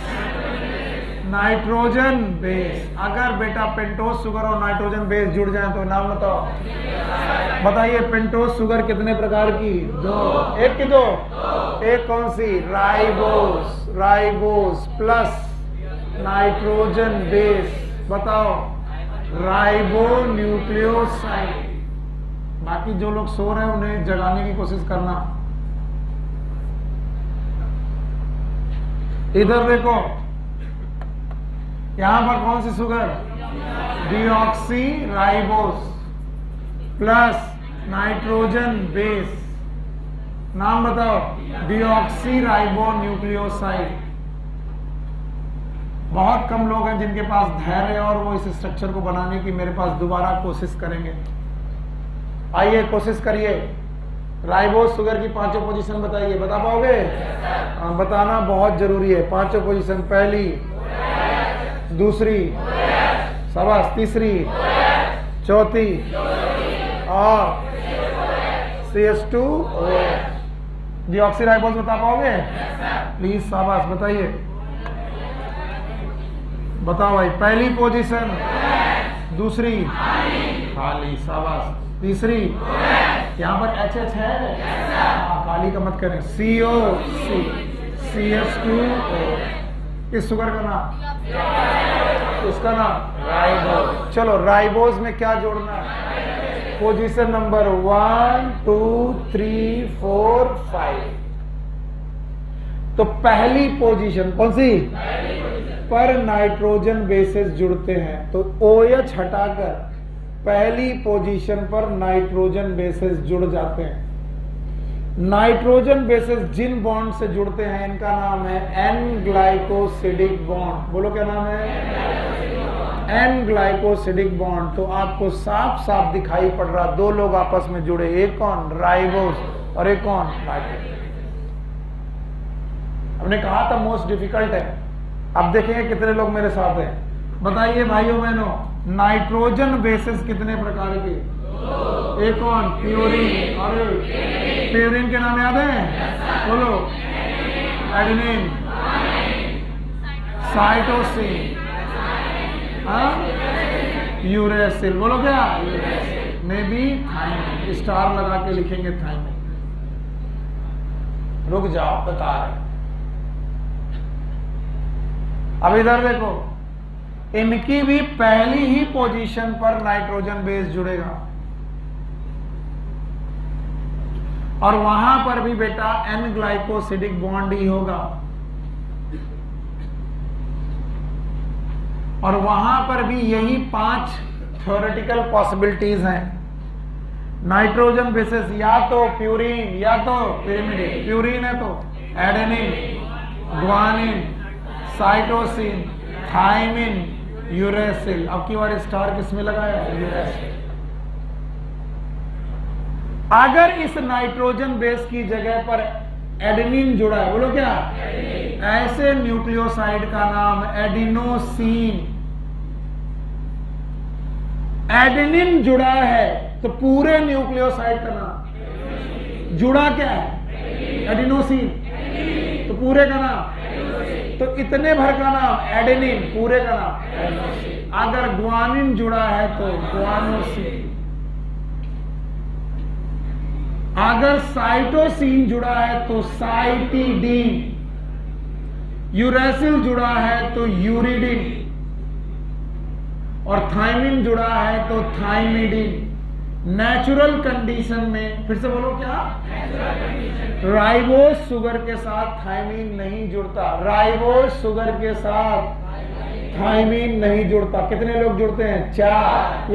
nitrogen base. अगर बेटा पेंटोज शुगर और नाइट्रोजन बेस जुड़ जाए तो नाम बताओ। बताइए पेंटोज शुगर कितने प्रकार की? 2। एक की 2? एक कौन सी? Ribose. Ribose plus nitrogen base, बताओ राइबो न्यूक्लियोसाइड। बाकी जो लोग सो रहे हैं उन्हें जगाने की कोशिश करना। इधर देखो, यहां पर कौन सी sugar? Deoxy ribose plus nitrogen base. नाम बताओ। Deoxy ribo nucleoside. बहुत कम लोग हैं जिनके पास धैर्य और वो इस स्ट्रक्चर को बनाने की मेरे पास दोबारा कोशिश करेंगे। आइए कोशिश करिए। राइबोज शुगर की पांचों पोजीशन बताइए। बता पाओगे? बताना बहुत जरूरी है। पांचों पोजीशन, पहली, दूसरी, शाबाश, तीसरी, चौथी और CH2। डीऑक्सी राइबोज बता पाओगे? प्लीज शाबाश बताइए। बताओ भाई। पहली पोजीशन, दूसरी खाली, शाबाश, तीसरी यहाँ पर HH है, खाली का मत करें, COC, CH2O। इस शुगर का नाम, उसका नाम राइबोज। चलो राइबोज में क्या जोड़ना है? Position number 1, 2, 3, 4, 5। तो पहली पोजीशन कौन सी? पर नाइट्रोजन बेसेस जुड़ते हैं, तो OH हटाकर पहली पोजीशन पर नाइट्रोजन बेसेस जुड़ जाते हैं। नाइट्रोजन बेसेस जिन बॉन्ड से जुड़ते हैं इनका नाम है एन ग्लाइकोसिडिक बॉन्ड। बोलो क्या नाम है? N glycosidic bond. तो आपको साफ साफ दिखाई पड़ रहा, दो लोग आपस में जुड़े, एक कौन? राइबोस और एक कौन? नाइट्रोजन। हमने कहा था मोस्ट डिफिकल्ट है। अब देखेंगे कितने लोग मेरे साथ हैं। बताइए भाइयों बहनों, नाइट्रोजन बेसेस कितने प्रकार के? एक कौन? प्यूरिन। और प्यूरिन के नाम याद है? बोलो। Adenine, cytosine, uracil. बोलो क्या? में भी थाइमिन। स्टार लगा के लिखेंगे थाइमिन। रुक जाओ, बता रहे। अब इधर देखो, इनकी भी पहली ही पोजीशन पर नाइट्रोजन बेस जुड़ेगा और वहां पर भी बेटा एन ग्लाइकोसिडिक बॉन्ड ही होगा और वहां पर भी यही 5 थ्योरेटिकल पॉसिबिलिटीज हैं। नाइट्रोजन बेसिस या तो प्यूरिन या तो पिरिमिडिन। प्यूरिन है तो adenine, guanine, cytosine, thymine, uracil. अब की बार स्टार किसमें लगाया? यूरेसिल। अगर इस नाइट्रोजन बेस की जगह पर एडेनिन जुड़ा है, बोलो क्या? ऐसे न्यूक्लियोसाइड का नाम एडिनोसिन। एडेनिन जुड़ा है तो पूरे न्यूक्लियोसाइड का नाम जुड़ा क्या है? एडिनोसिन। तो पूरे का नाम, तो इतने भर का नाम एडेनिन, पूरे का नाम एडिनोसिन। अगर ग्वानिन जुड़ा है तो ग्वानोसिन। अगर साइटोसिन जुड़ा है तो साइटिडीन। यूरेसिल जुड़ा है तो यूरिडिन और थाइमिन जुड़ा है तो थाइमिडिन। नेचुरल कंडीशन में, फिर से बोलो क्या? राइबोस शुगर के साथ थाइमिन नहीं जुड़ता। राइबोस शुगर के साथ थाइमिन नहीं जुड़ता। कितने लोग जुड़ते हैं? 4।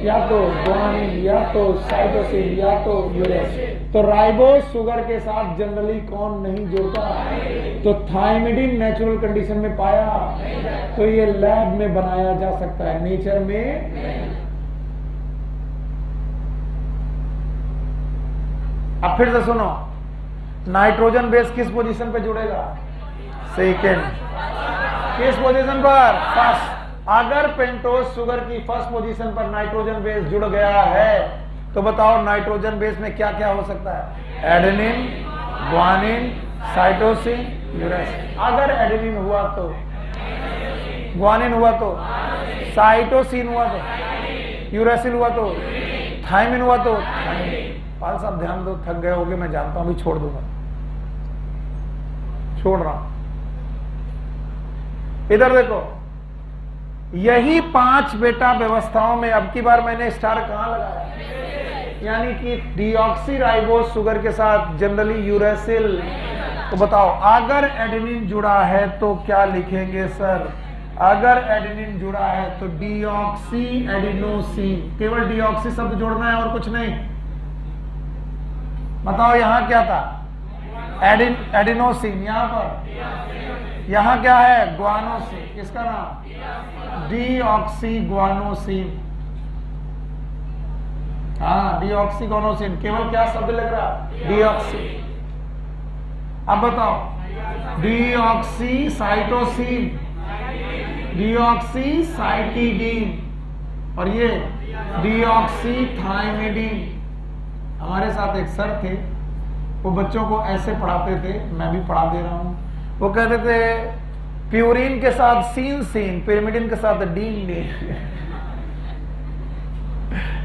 या तो ग्वानिन, या तो साइटोसिन, या तो यूरेसिल। तो राइबोस शुगर के साथ जनरली कौन नहीं जुड़ता? तो थाइमिडिन नेचुरल कंडीशन में पाया, तो ये लैब में बनाया जा सकता है, नेचर में। अब फिर से सुनो, नाइट्रोजन बेस किस पोजीशन पे जुड़ेगा? सेकेंड। किस पोजीशन पर? फर्स्ट। अगर पेंटोज शुगर की फर्स्ट पोजीशन पर नाइट्रोजन बेस जुड़ गया है तो बताओ नाइट्रोजन बेस में क्या क्या हो सकता है? Adenine, guanine, cytosine, uracil. अगर एडेनिन हुआ तो, ग्वानिन हुआ तो, साइटोसिन हुआ तो, यूरेसिल हुआ तो, थाइमिन हुआ तो थाइमिन। पाल साहब ध्यान दो, थक गए होगे मैं जानता हूं, भी छोड़ दूंगा, छोड़ रहा हूं। इधर देखो, यही 5 बेटा व्यवस्थाओं में अब की बार मैंने स्टार कहां लगाया? यानी कि डीऑक्सी राइबोस शुगर के साथ जनरली यूरेसिल। तो बताओ अगर एडेनिन जुड़ा है तो क्या लिखेंगे सर? अगर एडेनिन जुड़ा है तो डीऑक्सी एडिनोसिन। केवल डीऑक्सी शब्द जोड़ना है और कुछ नहीं। बताओ यहां क्या था? एडिनोसिन। यहां पर, यहां क्या है? ग्वानोसिन। किसका नाम? Deoxy guanosine. हाँ, डीऑक्सी ग्वानोसिन। केवल क्या शब्द लग रहा? डीऑक्सी। अब बताओ, डीऑक्सी साइटोसिन, डीऑक्सी साइटिडीन और ये डीऑक्सी थाइमिडीन। हमारे साथ एक सर थे, वो बच्चों को ऐसे पढ़ाते थे, मैं भी पढ़ा दे रहा हूं। वो कहते थे प्यूरिन के साथ सीन सीन, पिरिमिडिन के साथ dean dean.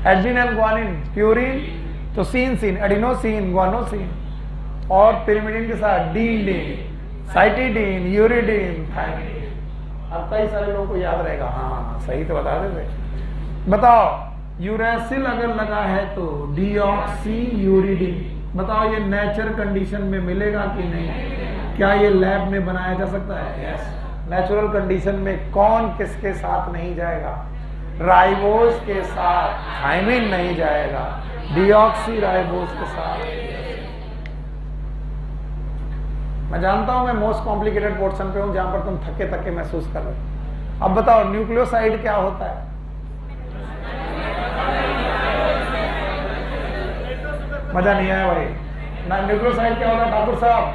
Adenine and guanine, purine तो सीन सीन, एडिनोसिन, ग्वानोसिन और पिरिमिडिन के साथ dean dean, cytidine, uridine, thymine. अब कई सारे लोगों को याद रहेगा। हाँ सही तो बता देते। बताओ यूरेसिल अगर लगा है तो डीऑक्सी यूरिडीन। बताओ ये नेचर कंडीशन में मिलेगा कि नहीं? क्या ये लैब में बनाया जा सकता है? यस। नेचुरल कंडीशन में कौन किसके साथ नहीं जाएगा? राइबोस के साथ थाइमिन नहीं जाएगा, डीऑक्सी राइबोस के साथ। मैं जानता हूं मैं मोस्ट कॉम्प्लिकेटेड पोर्शन पे हूं जहां पर तुम थके थके महसूस कर रहे हो। अब बताओ न्यूक्लियोसाइड क्या होता है? मजा नहीं आया भाई ना। न्यूक्लियोसाइड क्या होता है ठाकुर साहब?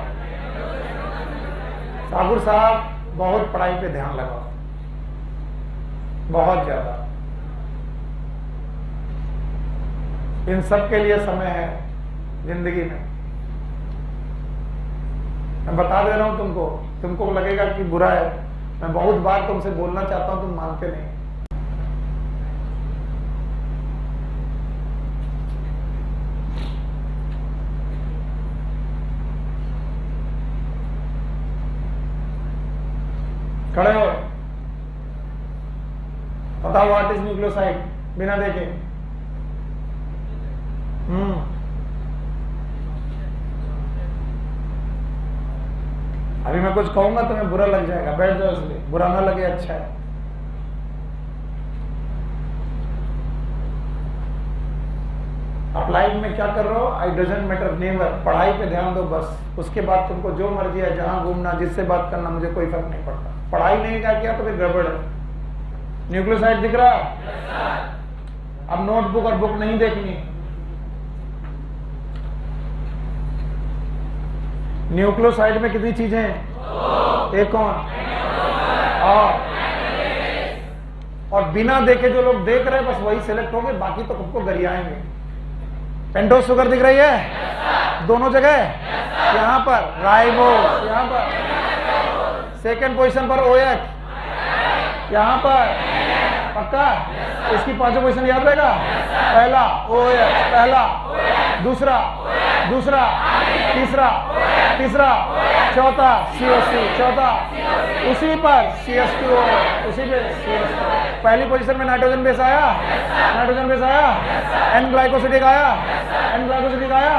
ठाकुर साहब बहुत पढ़ाई पे ध्यान लगाओ, बहुत ज्यादा। इन सब के लिए समय है जिंदगी में। मैं बता दे रहा हूं तुमको, तुमको लगेगा कि बुरा है, मैं बहुत बार तुमसे बोलना चाहता हूं, तुम मानते नहीं। खड़े हो, बताओ व्हाट इज न्यूक्लियोसाइड बिना देखे। अभी मैं कुछ कहूंगा तुम्हें बुरा लग जाएगा, बैठ जाओ, इसलिए बुरा ना लगे अच्छा है। आप लाइफ में क्या कर रहे हो आई डजंट मैटर, नेवर। पढ़ाई पे ध्यान दो बस, उसके बाद तुमको जो मर्जी है, जहां घूमना, जिससे बात करना, मुझे कोई फर्क नहीं पड़ता। पढ़ाई नहीं किया तो फिर गड़बड़ है। न्यूक्लियोसाइड दिख रहा? अब नोटबुक और बुक नहीं देखनी। न्यूक्लियोसाइड में कितनी चीजें हैं? एक कौन? और बिना देखे जो लोग देख रहे हैं बस वही सिलेक्ट होंगे, बाकी तो खुद को गरियाएंगे। पेंटोस शुगर दिख रही है दोनों जगह? यहां पर राइबोस, यहां पर सेकेंड पोजीशन पर OH, यहां पर पक्का। इसकी पांचों पोजीशन याद रहेगा? पहला OH, पहला, दूसरा, दूसरा, तीसरा, तीसरा, चौथा CH2, चौथा, उसी पर CH2, उसी पे CH2। पहली पोजीशन में नाइट्रोजन बेस आया, नाइट्रोजन बेस आया, N ग्लाइकोसिडिक आया, N ग्लाइकोसिडिक आया,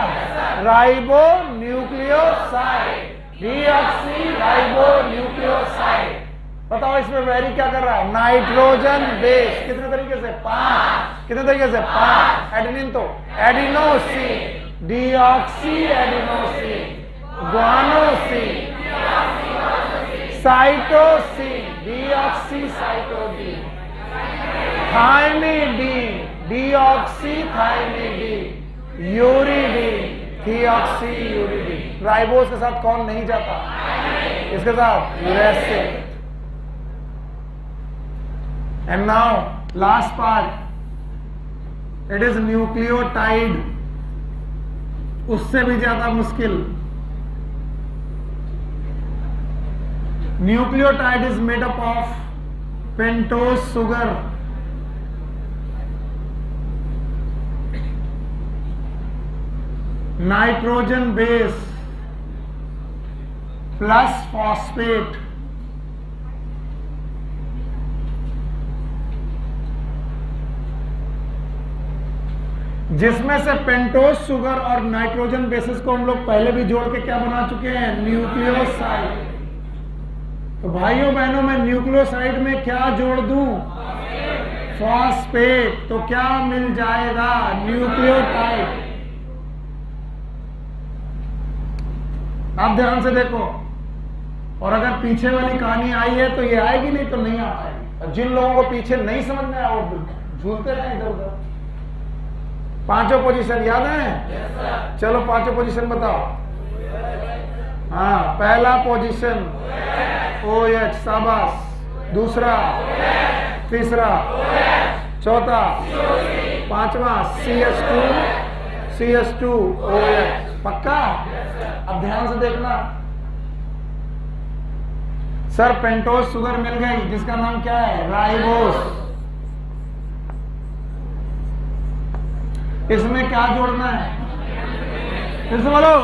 ribo nucleoside, deoxy ribo nucleoside. बताओ इसमें वेरी क्या कर रहा है? Nitrogen base. कितने तरीके से? 5। कितने तरीके से? 5। एडेनिन तो adenosine, deoxy adenosine, guanosine, cytosine, deoxy cytosine, thymidine, deoxy thymidine, uridine, deoxy uridine. Ribose के साथ कौन नहीं जाता? इसके साथ uracil. And now last part, it is nucleotide, उससे भी ज्यादा मुश्किल। Nucleotide is made up of pentose sugar, nitrogen base plus phosphate, जिसमें से पेंटोस शुगर और नाइट्रोजन बेसिस को हम लोग पहले भी जोड़ के क्या बना चुके हैं? न्यूक्लियोसाइड। तो भाइयों बहनों मैं न्यूक्लियोसाइड में क्या जोड़ दूं? फॉस्फेट। तो क्या मिल जाएगा? न्यूक्लियोटाइड। आप ध्यान से देखो, और अगर पीछे वाली कहानी आई है तो ये आएगी, नहीं तो नहीं आ पाएगी। और जिन लोगों को पीछे नहीं समझ में आया वो झूलते रहे इधर उधर। पांचों पोजीशन याद है? चलो पांचों पोजीशन बताओ। हाँ, पहला पोजीशन OH, शाबाश। दूसरा, तीसरा, चौथा, पांचवा CH2 OH। पक्का? अब ध्यान से देखना। सर पेंटोस शुगर मिल गई जिसका नाम क्या है? राइबोस। इसमें क्या जोड़ना है? फिर से बोलो।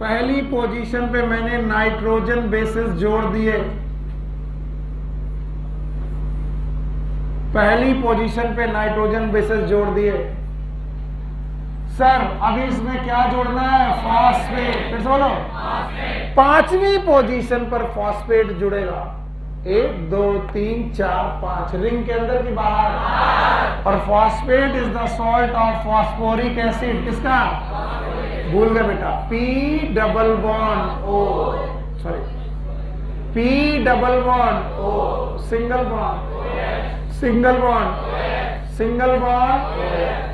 पहली पोजीशन पे मैंने नाइट्रोजन बेसिस जोड़ दिए। पहली पोजीशन पे नाइट्रोजन बेसिस जोड़ दिए। सर अभी इसमें क्या जोड़ना है? फॉस्फेट। फिर से बोलो। पांचवी पोजीशन पर फॉस्फेट जुड़ेगा। 1 2 3 4 5 रिंग के अंदर की बाहर। और phosphate is the salt of phosphoric acid, किसका? भूल गए बेटा, P double bond O, sorry P double bond O, single bond, single bond, single bond,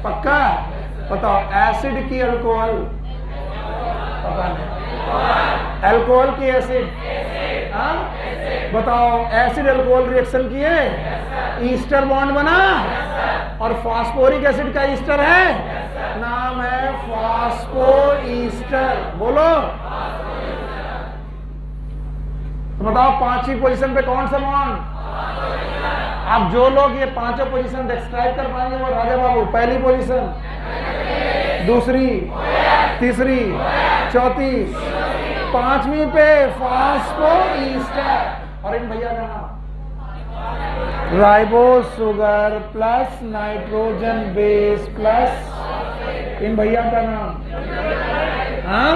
पक्का? बताओ एसिड की अल्कोहल, पता नहीं, अल्कोहल की एसिड, हाँ बताओ एसिड अल्कोहल रिएक्शन किए, ईस्टर बॉन्ड बना, और फास्फोरिक एसिड का ईस्टर है, नाम है फास्फो ईस्टर। बोलो तो बताओ पांचवी पोजीशन पे कौन सा बॉन्ड? अब जो लोग ये पांचों पोजीशन डिस्क्राइब कर पाएंगे वो राजा बाबू। पहली पोजीशन, दूसरी, तीसरी, चौथी, पांचवी पे फास्फो ईस्टर। और इन भैया का नाम ribo sugar plus nitrogen base plus, इन भैया का नाम, हाँ,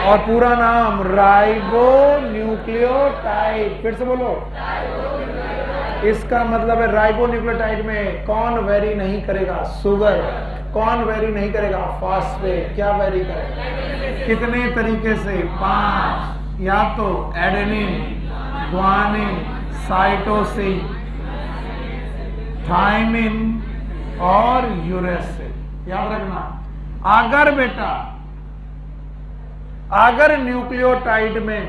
और पूरा नाम राइबो न्यूक्लियोटाइड। फिर से बोलो, इसका मतलब है राइबो न्यूक्लियोटाइड में कौन वेरी नहीं करेगा? शुगर। कौन वेरी नहीं करेगा? फॉस्फेट। क्या वेरी करेगा? कितने तरीके से? 5, या तो एडेनिन, ग्वानिन, साइटोसिन, थाइमिन और यूरेसिल। याद रखना, अगर बेटा अगर न्यूक्लियोटाइड में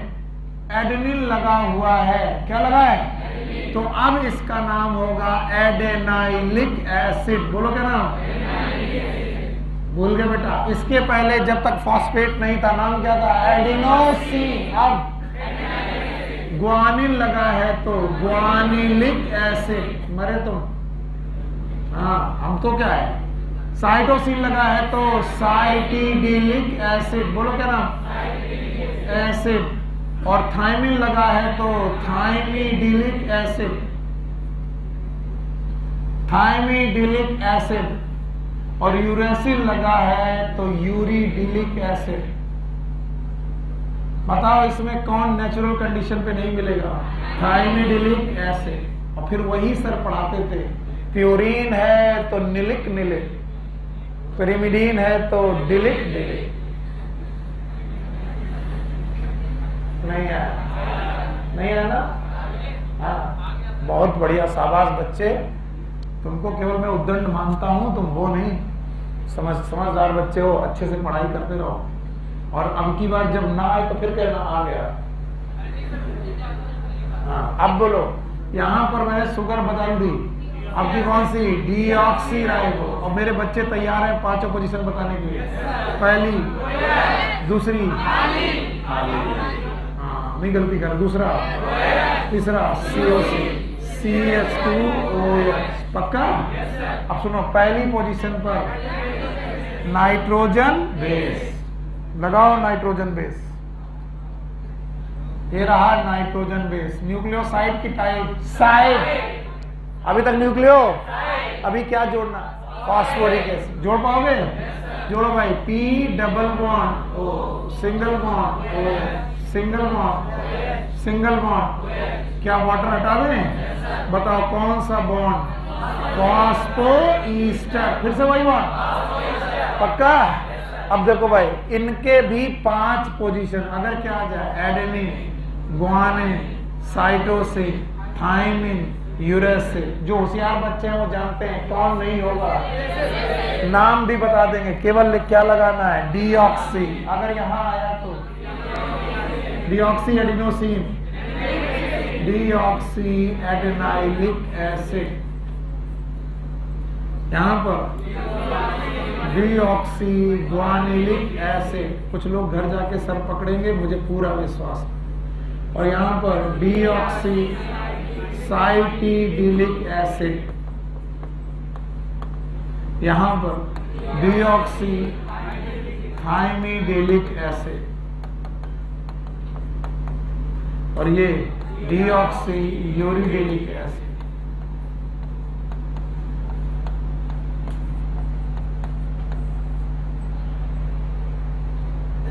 एडेनिन लगा हुआ है, क्या लगा है? तो अब इसका नाम होगा एडेनाइलिक एसिड। बोलो क्या नाम? भूल गए बेटा? इसके पहले जब तक फॉस्फेट नहीं था नाम क्या था? एडिनोसिन। अब ग्वानिन लगा है तो ग्वानिलिक एसिड। मरे तुम? हाँ, हम तो क्या है? साइटोसिन लगा है तो साइटिडिलिक एसिड। बोलो क्या नाम? एसिड। और थाइमिन लगा है तो थाइमिडिलिक एसिड, थाइमिडिलिक एसिड। और यूरेसिल लगा है तो यूरिडिलिक एसिड। बताओ इसमें कौन नेचुरल कंडीशन पे नहीं मिलेगा? थाइमिडिलिक एसिड। और फिर वही सर पढ़ाते थे, प्यूरिन है तो निलिक निलिक, पिरिमिडीन है तो डिलिक डिलिक। नहीं आया? नहीं आया ना? हाँ, बहुत बढ़िया, शाबाश बच्चे। तुमको केवल मैं उद्दंड मानता हूं, तुम वो नहीं, समझदार बच्चे हो, अच्छे से पढ़ाई करते रहो। और अब की बार जब ना आए तो फिर कहना आ गया। हाँ, अब बोलो, यहां पर मैंने शुगर बदल दी, अब की कौन सी? डीऑक्सीराइबो। और मेरे बच्चे तैयार हैं पांचों पोजीशन बताने के लिए। पहली, दूसरी, मैं गलती कर, दूसरा, तीसरा, COC, CH2OH। पक्का? अब सुनो, पहली पोजीशन पर नाइट्रोजन बेस लगाओ, नाइट्रोजन बेस। ये रहा नाइट्रोजन बेस। न्यूक्लियोसाइड की टाइप साइड, अभी तक न्यूक्लियो, अभी क्या जोड़ना? Phosphoric acid. जोड़ पाओगे? जोड़ो भाई। P double bond O, single bond O, single bond, single bond. क्या वाटर हटा दें? बताओ कौन सा बॉन्ड? Phospho Easter. फिर से वही बॉन्ड, पक्का? अब देखो भाई, इनके भी 5 पोजीशन, अगर क्या आ जाए? Adenine, guanine, cytosine, thymine, uracil. जो होशियार बच्चे हैं वो जानते हैं, कौन नहीं होगा? नाम भी बता देंगे, केवल क्या लगाना है? डीऑक्सी। अगर यहां आया तो डीऑक्सी एडिनोसिन, डीऑक्सी एडेनाइलिक एसिड। यहां पर डीऑक्सी ग्वानिलिक एसिड। कुछ लोग घर जाके सर पकड़ेंगे, मुझे पूरा विश्वास है। और यहां पर डीऑक्सी साइटिडिलिक एसिड, यहां पर डीऑक्सी थाइमिडिलिक एसिड, और ये डीऑक्सी यूरिडिलिक एसिड।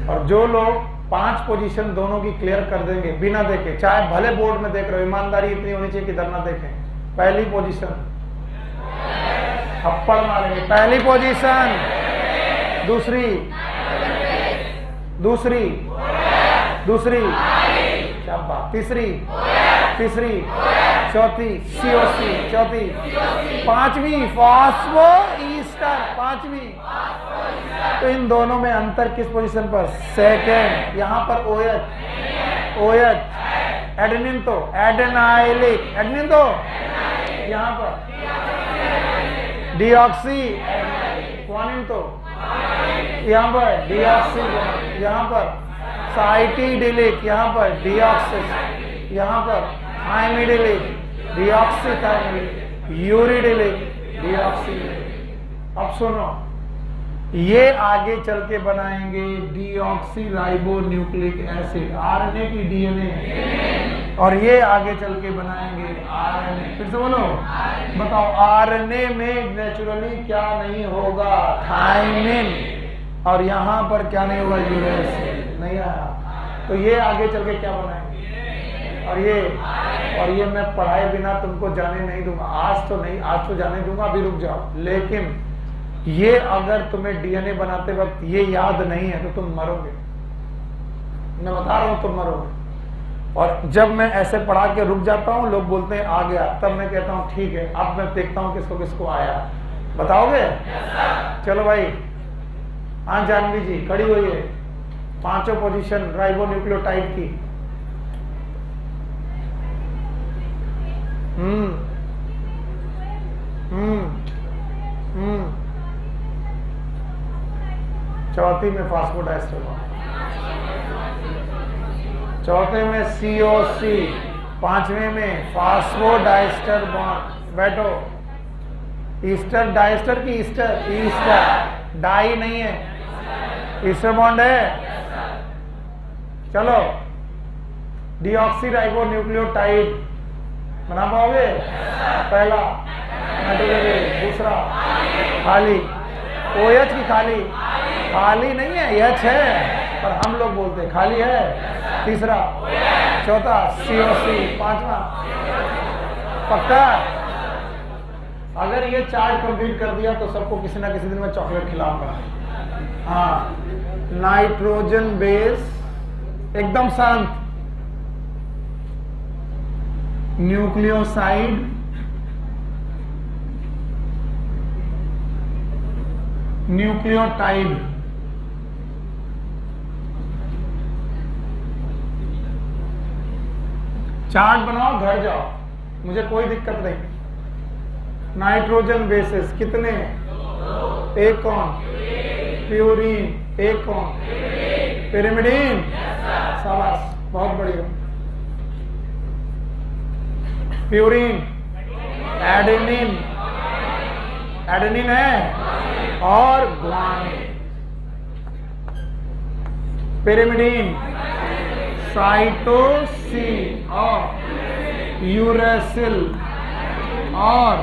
और जो लोग 5 पोजीशन दोनों की क्लियर कर देंगे बिना देखे, चाहे भले बोर्ड में देख रहे हो। ईमानदारी इतनी होनी चाहिए कि इधर ना देखें। पहली पोजीशन थप्पड़ मारेंगे, पहली पोजीशन, दूसरी दूसरी दूसरी, क्या बात, तीसरी तीसरी, चौथी सीओसी, चौथी, पांचवी फॉस्फो ईस्टर, पांचवी। तो इन दोनों में अंतर किस पोजीशन पर? सेकेंड। यहां पर OH, OH, एडेनिन तो एडेनाइलिक, एडेनिन तो यहां पर डीऑक्सी, ग्वानिन तो यहां पर डीऑक्सी, यहां पर साइटिडिलिक, यहां पर डीऑक्सी, यहां पर थाइमिडिलिक, डीऑक्सीथाइमिडिलिक, यूरिडिलिक, डीऑक्सी। अब सुनो, ये आगे चल के बनाएंगे deoxy ribo nucleic acid, RNA की डीएनए, और ये आगे चल के बनाएंगे आरएनए। फिर से बोलो, बताओ आरएनए में नेचुरली क्या नहीं होगा? थाइमिन। और यहां पर क्या नहीं होगा? यूरेसिल नहीं आया। तो ये आगे चल के क्या बनाएंगे? और ये मैं पढ़ाए बिना तुमको जाने नहीं दूंगा। आज तो नहीं, आज तो जाने दूंगा, अभी रुक जाओ। लेकिन ये अगर तुम्हें डीएनए बनाते वक्त ये याद नहीं है तो तुम मरोगे। मैं बता रहा हूं, तुम मरोगे। और जब मैं ऐसे पढ़ा के रुक जाता हूं, लोग बोलते हैं आ गया, तब मैं कहता हूं ठीक है, अब मैं देखता हूं किसको किसको आया। बताओगे? चलो भाई, हाँ जानवी जी खड़ी हुई है। 5 पोजीशन राइबो न्यूक्लियोटाइड की। चौथी में फास्फोडाइस्टर बॉन्ड, चौथे में COC, 5वें में फास्फोडाइस्टर बॉन्ड। बैठो। ईस्टर डाइस्टर की ईस्टर, ईस्टर डाई नहीं है, ईस्टर बॉन्ड है। चलो, डीऑक्सी राइबो न्यूक्लियोटाइड बना पाओगे? पहला नाइट्रोजन, दूसरा खाली, OH की खाली, खाली नहीं है, H है, पर हम लोग बोलते हैं खाली है। तीसरा, चौथा COC, 5वां। पक्का? अगर ये चार्ट कंप्लीट कर दिया तो सबको किसी ना किसी दिन मैं चॉकलेट खिलाऊंगा। हाँ, नाइट्रोजन बेस एकदम शांत, न्यूक्लियोसाइड, न्यूक्लियोटाइड, चार्ट बनाओ, घर जाओ, मुझे कोई दिक्कत नहीं। नाइट्रोजन बेसिस कितने? एक कौन? प्यूरीन। एक कौन? पिरिमिडीन। शाबाश, बहुत बढ़िया। प्यूरीन, एडेनिन, एडेनिन है, और ग्वानिन। पिरिमिडीन, साइटोसिन और यूरेसिल और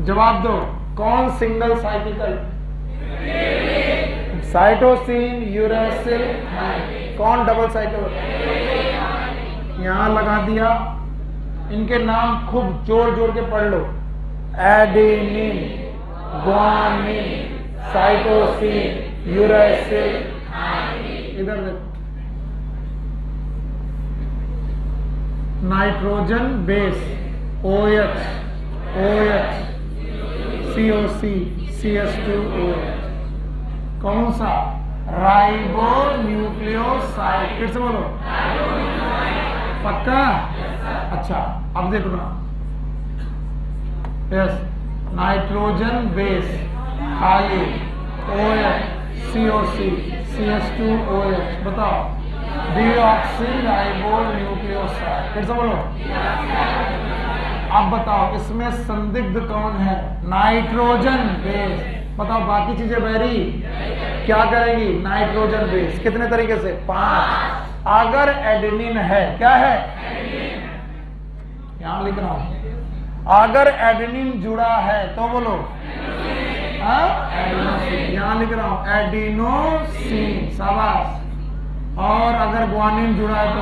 जवाब दो, कौन सिंगल साइक्लिकल? Cytosine, uracil. कौन डबल साइकिल? यहां लगा दिया। इनके नाम खूब जोर जोर के पढ़ लो। Adenine, guanine, cytosine, uracil. इधर देखो, nitrogen base OH, OH, COC, CS2OH। कौन सा? Ribo nucleoside. फिर से बोलो, पक्का? अच्छा, अब देखो ना। यस, नाइट्रोजन बेस खाली, OH, COC, CS2OH। बताओ, डीऑक्सी राइबो न्यूक्लियोसाइड। फिर से बोलो। अब बताओ, इसमें संदिग्ध कौन है? Nitrogen base. बताओ, बाकी चीजें वेरी क्या करेंगी? Nitrogen base. कितने तरीके से? 5। अगर एडेनिन है, क्या है? यहां लिख रहा हूं, अगर एडेनिन जुड़ा है तो बोलो, यहाँ लिख रहा हूं एडिनोसिन, शाबाश। और अगर ग्वानिन जुड़ा है तो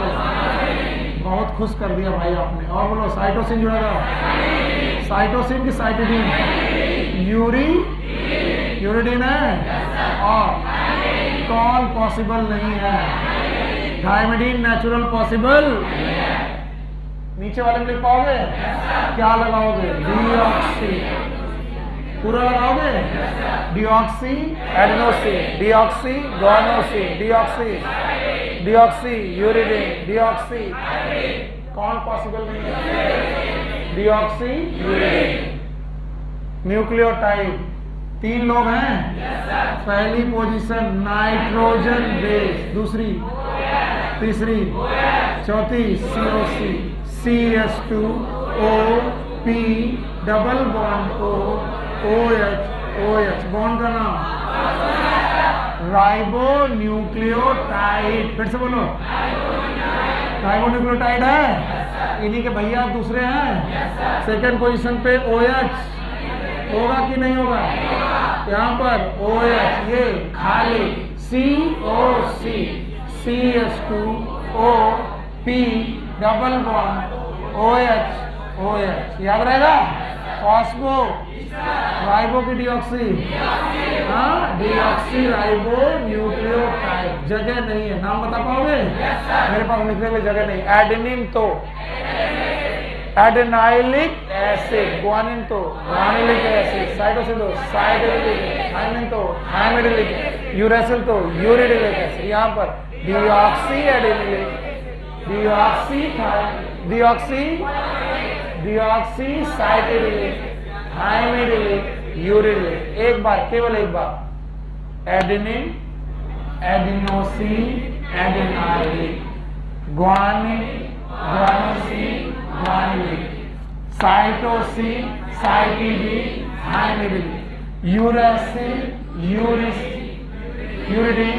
बहुत खुश कर दिया भाई आपने। और बोलो साइटोसिन जुड़ा था, साइटोसिन की साइटोडिन, यूरिडिन है। और कौन पॉसिबल नहीं है? थायमिडीन नेचुरल पॉसिबल। नीचे वाले में लिख पाओगे? क्या लगाओगे? डीऑक्सी, पूरा लगाओगे? Deoxy adenosine, deoxy guanosine, deoxy uridine, deoxy. कौन पॉसिबल नहीं है? Deoxy uridine. न्यूक्लियोटाइड 3 लोग हैं। पहली पोजीशन नाइट्रोजन बेस, दूसरी, तीसरी, चौथी COC, CS2O P double bond OH bond का नाम राइबो न्यूक्लियोटाइड। फिर से बोलो, राइबो न्यूक्लियोटाइड है। इन्हीं के भैया दूसरे हैं। सेकेंड पोजीशन पे OH होगा कि नहीं होगा? यहाँ पर OH, ये खाली COC, CS2O P double bond OH याद रहेगा? फॉस्फो राइबो की डीऑक्सी, हाँ डीऑक्सी राइबो न्यूक्लियोटाइड। जगह नहीं है, नाम बता पाओगे? मेरे पास लिखने के लिए जगह नहीं। एडेनिन तो एडेनाइलिक एसिड, ग्वानिन तो ग्वानिलिक एसिड, साइटोसिन तो साइटोसिलिक, थायमिन तो थायमिडिलिक, यूरेसिल तो यूरिडिलिक एसिड। यहाँ पर deoxy adenylic, deoxy cytidylic, thymidylic, uridylic. एक बार, केवल एक बार। Adenine, adenosine, adenylic, guanine, guanosine, guanylic, cytosine, cytidylic, thymidylic, uracil, uridine,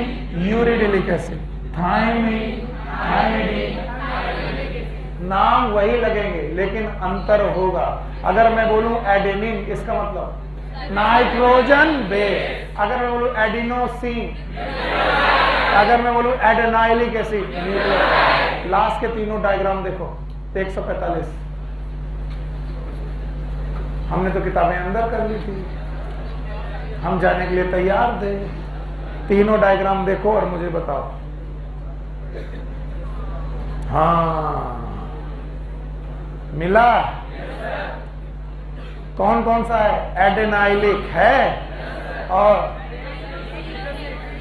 uridylic acid, thymine, thymidine. नाम वही लगेंगे लेकिन अंतर होगा। अगर मैं बोलूं एडेनिन, इसका मतलब नाइट्रोजन बेस। अगर मैं बोलूं एडिनोसिन, अगर मैं बोलूं एडेनाइलिक एसिड, न्यूक्लियोटाइड। लास्ट के तीनों डायग्राम देखो, 145। हमने तो किताबें अंदर कर ली थी, हम जाने के लिए तैयार थे। तीनों डायग्राम देखो और मुझे बताओ। हाँ मिला? कौन कौन सा है? एडेनाइलिक है और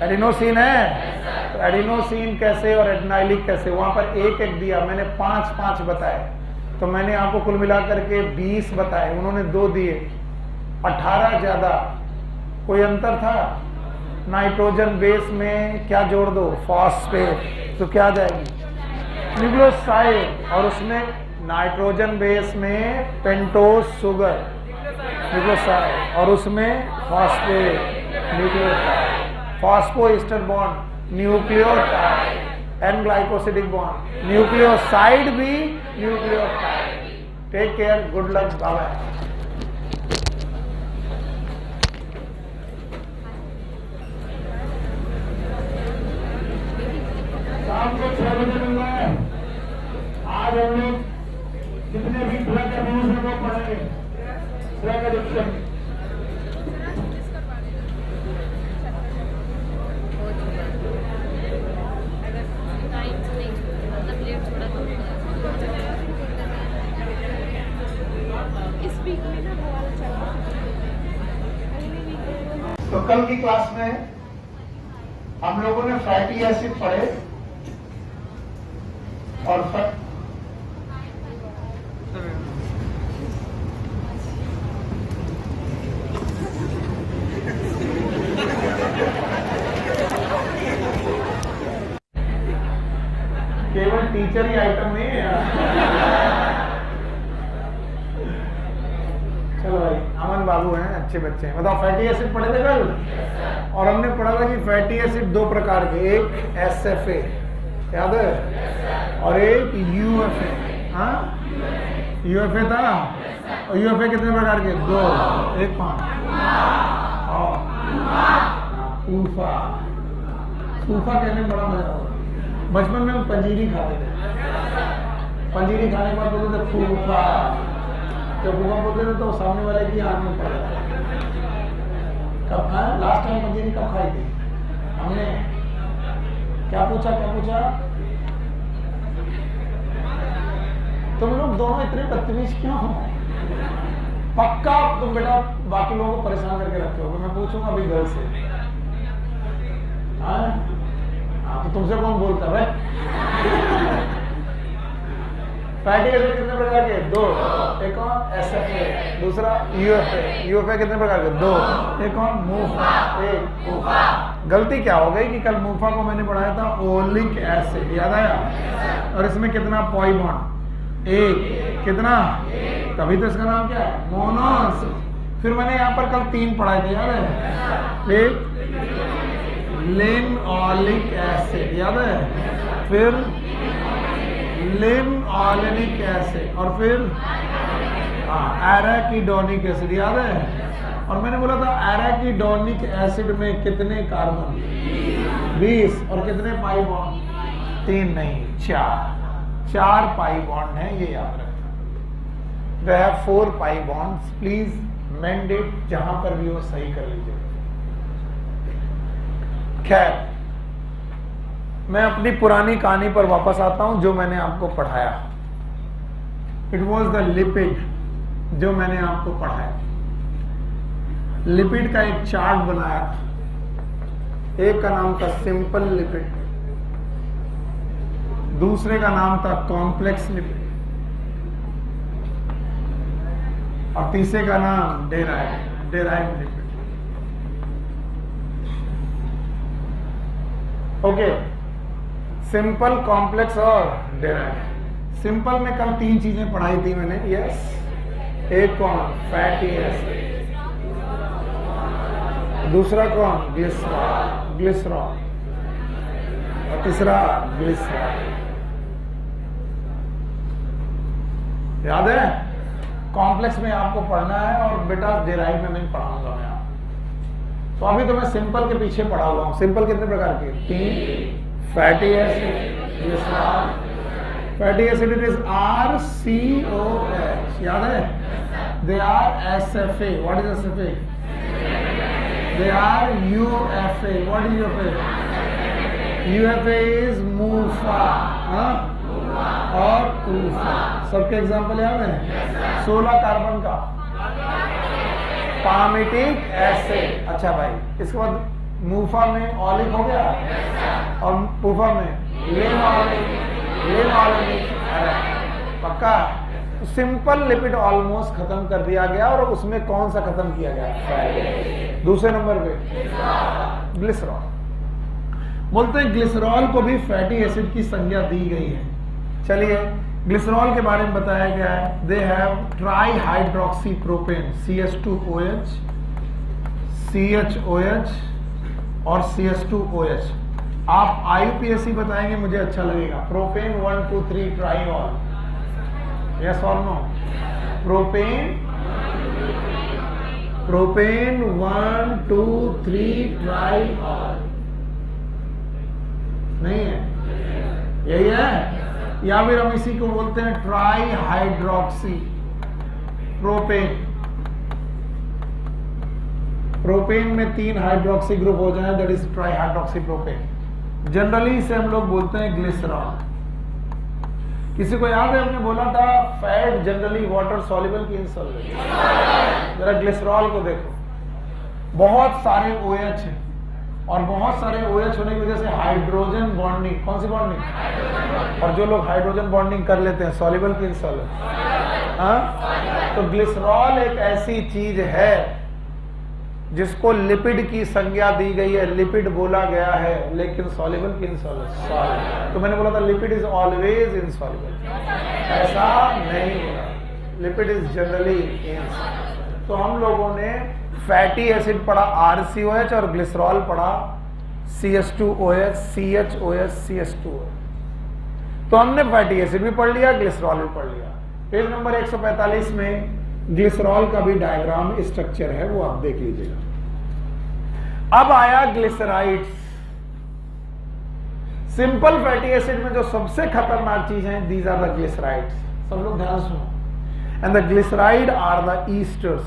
एडिनोसिन है। तो एडिनोसिन कैसे और एडेनाइलिक कैसे? वहां पर एक एक दिया, मैंने 5 बताए। तो मैंने आपको कुल मिलाकर के 20 बताए, उन्होंने 2 दिए, 18 ज्यादा। कोई अंतर था? नाइट्रोजन बेस में क्या जोड़ दो? फॉस्फेट, तो क्या आ जाएगी? न्यूक्लियोसाइड। और उसमें नाइट्रोजन बेस में पेंटोज शुगर, न्यूक्लियोसाइड, और उसमें phosphate, nucleotide, phospho ester bond, nucleotide, N glycosidic bond, nucleoside भी nucleotide. Take care, good luck, bye bye. शाम को 6 बजे मिलना है। आज हम लोग जितने भी ड्रग अब्यूज है वो पढ़ेंगे, ड्रग एडिक्शन। तो कल की क्लास में हम लोगों ने फैटी एसिड पढ़े और केवल टीचर ही आइटम नहीं है यार। चलो भाई, अमन बाबू हैं, अच्छे बच्चे हैं। बताओ, फैटी एसिड पढ़े थे कल? और हमने पढ़ा था कि फैटी एसिड 2 प्रकार के, एक SFA याद है, और एक UFA। हाँ UFA था। और UFA कितने प्रकार के? 2, एक 5। और फूफा। फूफा कहने में बड़ा मजा आता। बचपन में हम पंजीरी खाते थे, पंजीरी खाने के बाद बोलते थे फूफा। जब फूफा बोलते थे तो सामने वाले की आंख में पड़ जाता। कब खाया लास्ट टाइम पंजीरी, कब खाई थी हमने? क्या पूछा, क्या पूछा? तुम लोग दोनों इतने बदतमीज क्यों हो? पक्का तुम बेटा बाकी लोगों को परेशान करके रखे हो। मैं पूछूंगा अभी गर्ल से, तो तुमसे कौन बोलता है? फैटी एसिड कितने प्रकार के? 2। एक और एसएफए, दूसरा यूएफए। यूएफए कितने प्रकार के? 2। एक और मूफा, एक। गलती क्या हो गई कि कल मूफा को मैंने पढ़ाया था ओलिक एसिड, याद आया? और इसमें कितना पॉई बॉन्ड? 1। कितना? तभी तो इसका नाम क्या है? मोनोस। फिर मैंने यहाँ पर कल 3 पढ़ाए थे, याद है? एक लिनोलिक एसिड, याद है? फिर लिनोलेनिक एसिड, और फिर एराकिडोनिक एसिड, याद है? और मैंने बोला था एराकिडोनिक एसिड में कितने कार्बन? 20। और कितने पाई बॉन्ड? 3 नहीं, 4 पाई बॉन्ड है, ये याद रखना। They have 4 pi bonds. Please mend it, जहां पर भी हो सही कर लीजिए। खैर, मैं अपनी पुरानी कहानी पर वापस आता हूं जो मैंने आपको पढ़ाया। इट वॉज द लिपिड, जो मैंने आपको पढ़ाया। लिपिड का एक चार्ट बनाया था। एक का नाम था सिंपल लिपिड, दूसरे का नाम था कॉम्प्लेक्स लिपिड, और तीसरे का नाम derive lipid. Okay, simple, complex और डेराइव। सिंपल में कल 3 चीजें पढ़ाई थी मैंने, यस। एक कौन? फैटी एसिड, दूसरा कौन? ग्लिसरॉल, और तीसरा ग्लिसरॉल। याद है? कॉम्प्लेक्स में आपको पढ़ना है और बेटा डेराइव में नहीं पढ़ाऊंगा मैं आपको। तो अभी तो मैं सिंपल के पीछे पढ़ा हुआ हूं। सिंपल कितने प्रकार के? 3। Fatty acid, glycerol. Fatty acid it is RCOH, याद है? They are SFA। What is SFA? They are UFA। What is UFA? UFA is MUFA और ऊफा। सबके एग्जाम्पल याद है? 16 कार्बन का पामिटिक एसिड। अच्छा भाई, इसके बाद मूफा में ऑलिक हो गया, और ऊफा में लिनोलेनिक। पक्का? सिंपल लिपिड ऑलमोस्ट खत्म कर दिया गया, और उसमें कौन सा खत्म किया गया? दूसरे नंबर पे ग्लिसरॉल। बोलते हैं ग्लिसरॉल को भी फैटी एसिड की संज्ञा दी गई है। चलिए, ग्लिसरॉल के बारे में बताया गया है। They have try hydroxy propane, CH2OH, CHOH और CH2OH। आप IUPAC बताएंगे, मुझे अच्छा लगेगा। प्रोपेन 1 2 3 ट्राईऑल, यस और नो? प्रोपेन 1 2 3 ट्राईऑल नहीं है? यही है? या फिर हम इसी को बोलते हैं ट्राई हाइड्रोक्सी प्रोपेन। प्रोपेन में 3 हाइड्रोक्सी ग्रुप हो जाए, that is try hydroxy propane. Generally इसे हम लोग बोलते हैं ग्लिसरॉल। किसी को याद है हमने बोला था फैट जनरली वाटर सॉल्युबल की इनसॉल्युबल? जरा ग्लिसरॉल को देखो, बहुत सारे OH हैं, और बहुत सारे OH होने की वजह से हाइड्रोजन बॉन्डिंग। कौन सी बॉन्डिंग? और जो लोग हाइड्रोजन बॉन्डिंग कर लेते हैं, सॉल्युबल की इनसॉल्युबल? हाँ, तो ग्लिसरॉल एक ऐसी चीज है जिसको लिपिड की संज्ञा दी गई है, लिपिड बोला गया है, लेकिन सॉल्युबल की इनसॉल्युबल। तो मैंने बोला था लिपिड इज ऑलवेज इनसॉल्युबल, ऐसा नहीं होगा। Lipid is generally insoluble. तो हम लोगों ने फैटी एसिड पढ़ा RCOH, और ग्लिसरॉल पढ़ा CH2OH, CHOH, CH2OH। तो हमने फैटी एसिड भी पढ़ लिया, ग्लिसरॉल भी पढ़ लिया। पेज नंबर 145 में ग्लिसरॉल का भी डायग्राम स्ट्रक्चर है, वो आप देख लीजिएगा। अब आया ग्लिसराइड्स। सिंपल फैटी एसिड में जो सबसे खतरनाक चीज है, दीज आर द ग्लिसराइड्स। सब लोग ध्यान सुनो। And the glyceride are the esters.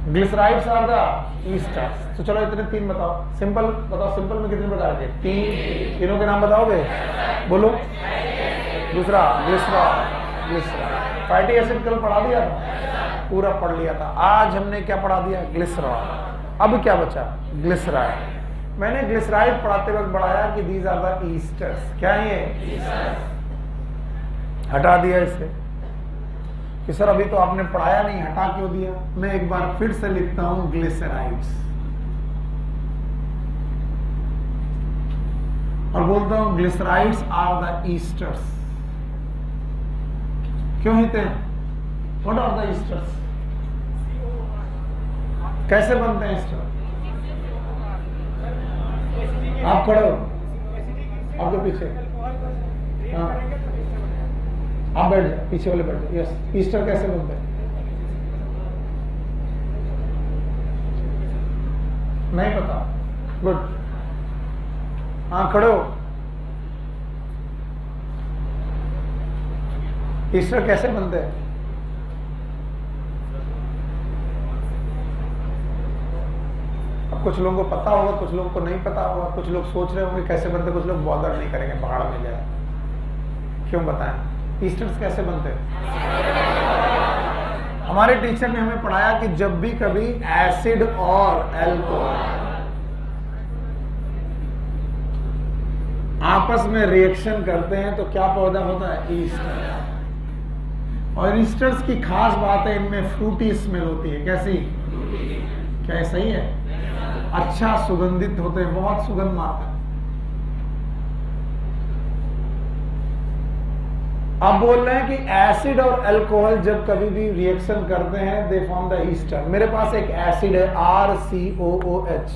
Glycerides are the esters. तो चलो इतने तीन बताओ, सिंपल बताओ। सिंपल में कितने प्रकार के? तीन। तीनों के नाम बताओगे? बोलो। दूसरा ग्लिसरॉल। फैटी एसिड कल पढ़ा दिया था, पूरा पढ़ लिया था। आज हमने क्या पढ़ा दिया? ग्लिसरॉल। अब क्या बचा? ग्लिसराइड। मैंने ग्लिसराइड पढ़ाते वक्त बढ़ाया कि दीज आर द ईस्टर्स। क्या है ये? हटा दिया इसे कि सर अभी तो आपने पढ़ाया नहीं, हटा क्यों दिया? मैं एक बार फिर से लिखता हूं ग्लिसराइड्स और बोलता हूं ग्लिसराइड्स आर द ईस्टर्स। क्यों होते हैं? What are the esters? कैसे बनते हैं ईस्टर? आप खड़े हो, आपके पीछे। हाँ, आप बैठ जाओ, पीछे वाले बैठ जाओ। यस, ईस्टर कैसे बनते हैं? नहीं पता? गुड। हाँ, खड़े हो। ईस्टर कैसे बनते हैं? अब कुछ लोगों को पता होगा, कुछ लोगों को नहीं पता होगा। कुछ लोग सोच रहे होंगे कैसे बनते, कुछ लोग बॉदर नहीं करेंगे, पहाड़ में जाए। क्यों बताएं ईस्टर्स कैसे बनते हैं? हमारे टीचर ने हमें पढ़ाया कि जब भी कभी एसिड और एल्कोहल आपस में रिएक्शन करते हैं तो क्या पैदा होता है? ईस्टर। और ईस्टर्स की खास बात है, इनमें फ्रूटी स्मेल होती है। कैसी? क्या सही है? अच्छा सुगंधित होते हैं, बहुत सुगंध मारते हैं। अब बोल रहे हैं कि एसिड और अल्कोहल जब कभी भी रिएक्शन करते हैं दे फॉर्म द ईस्टर। मेरे पास एक एसिड है RCOOH।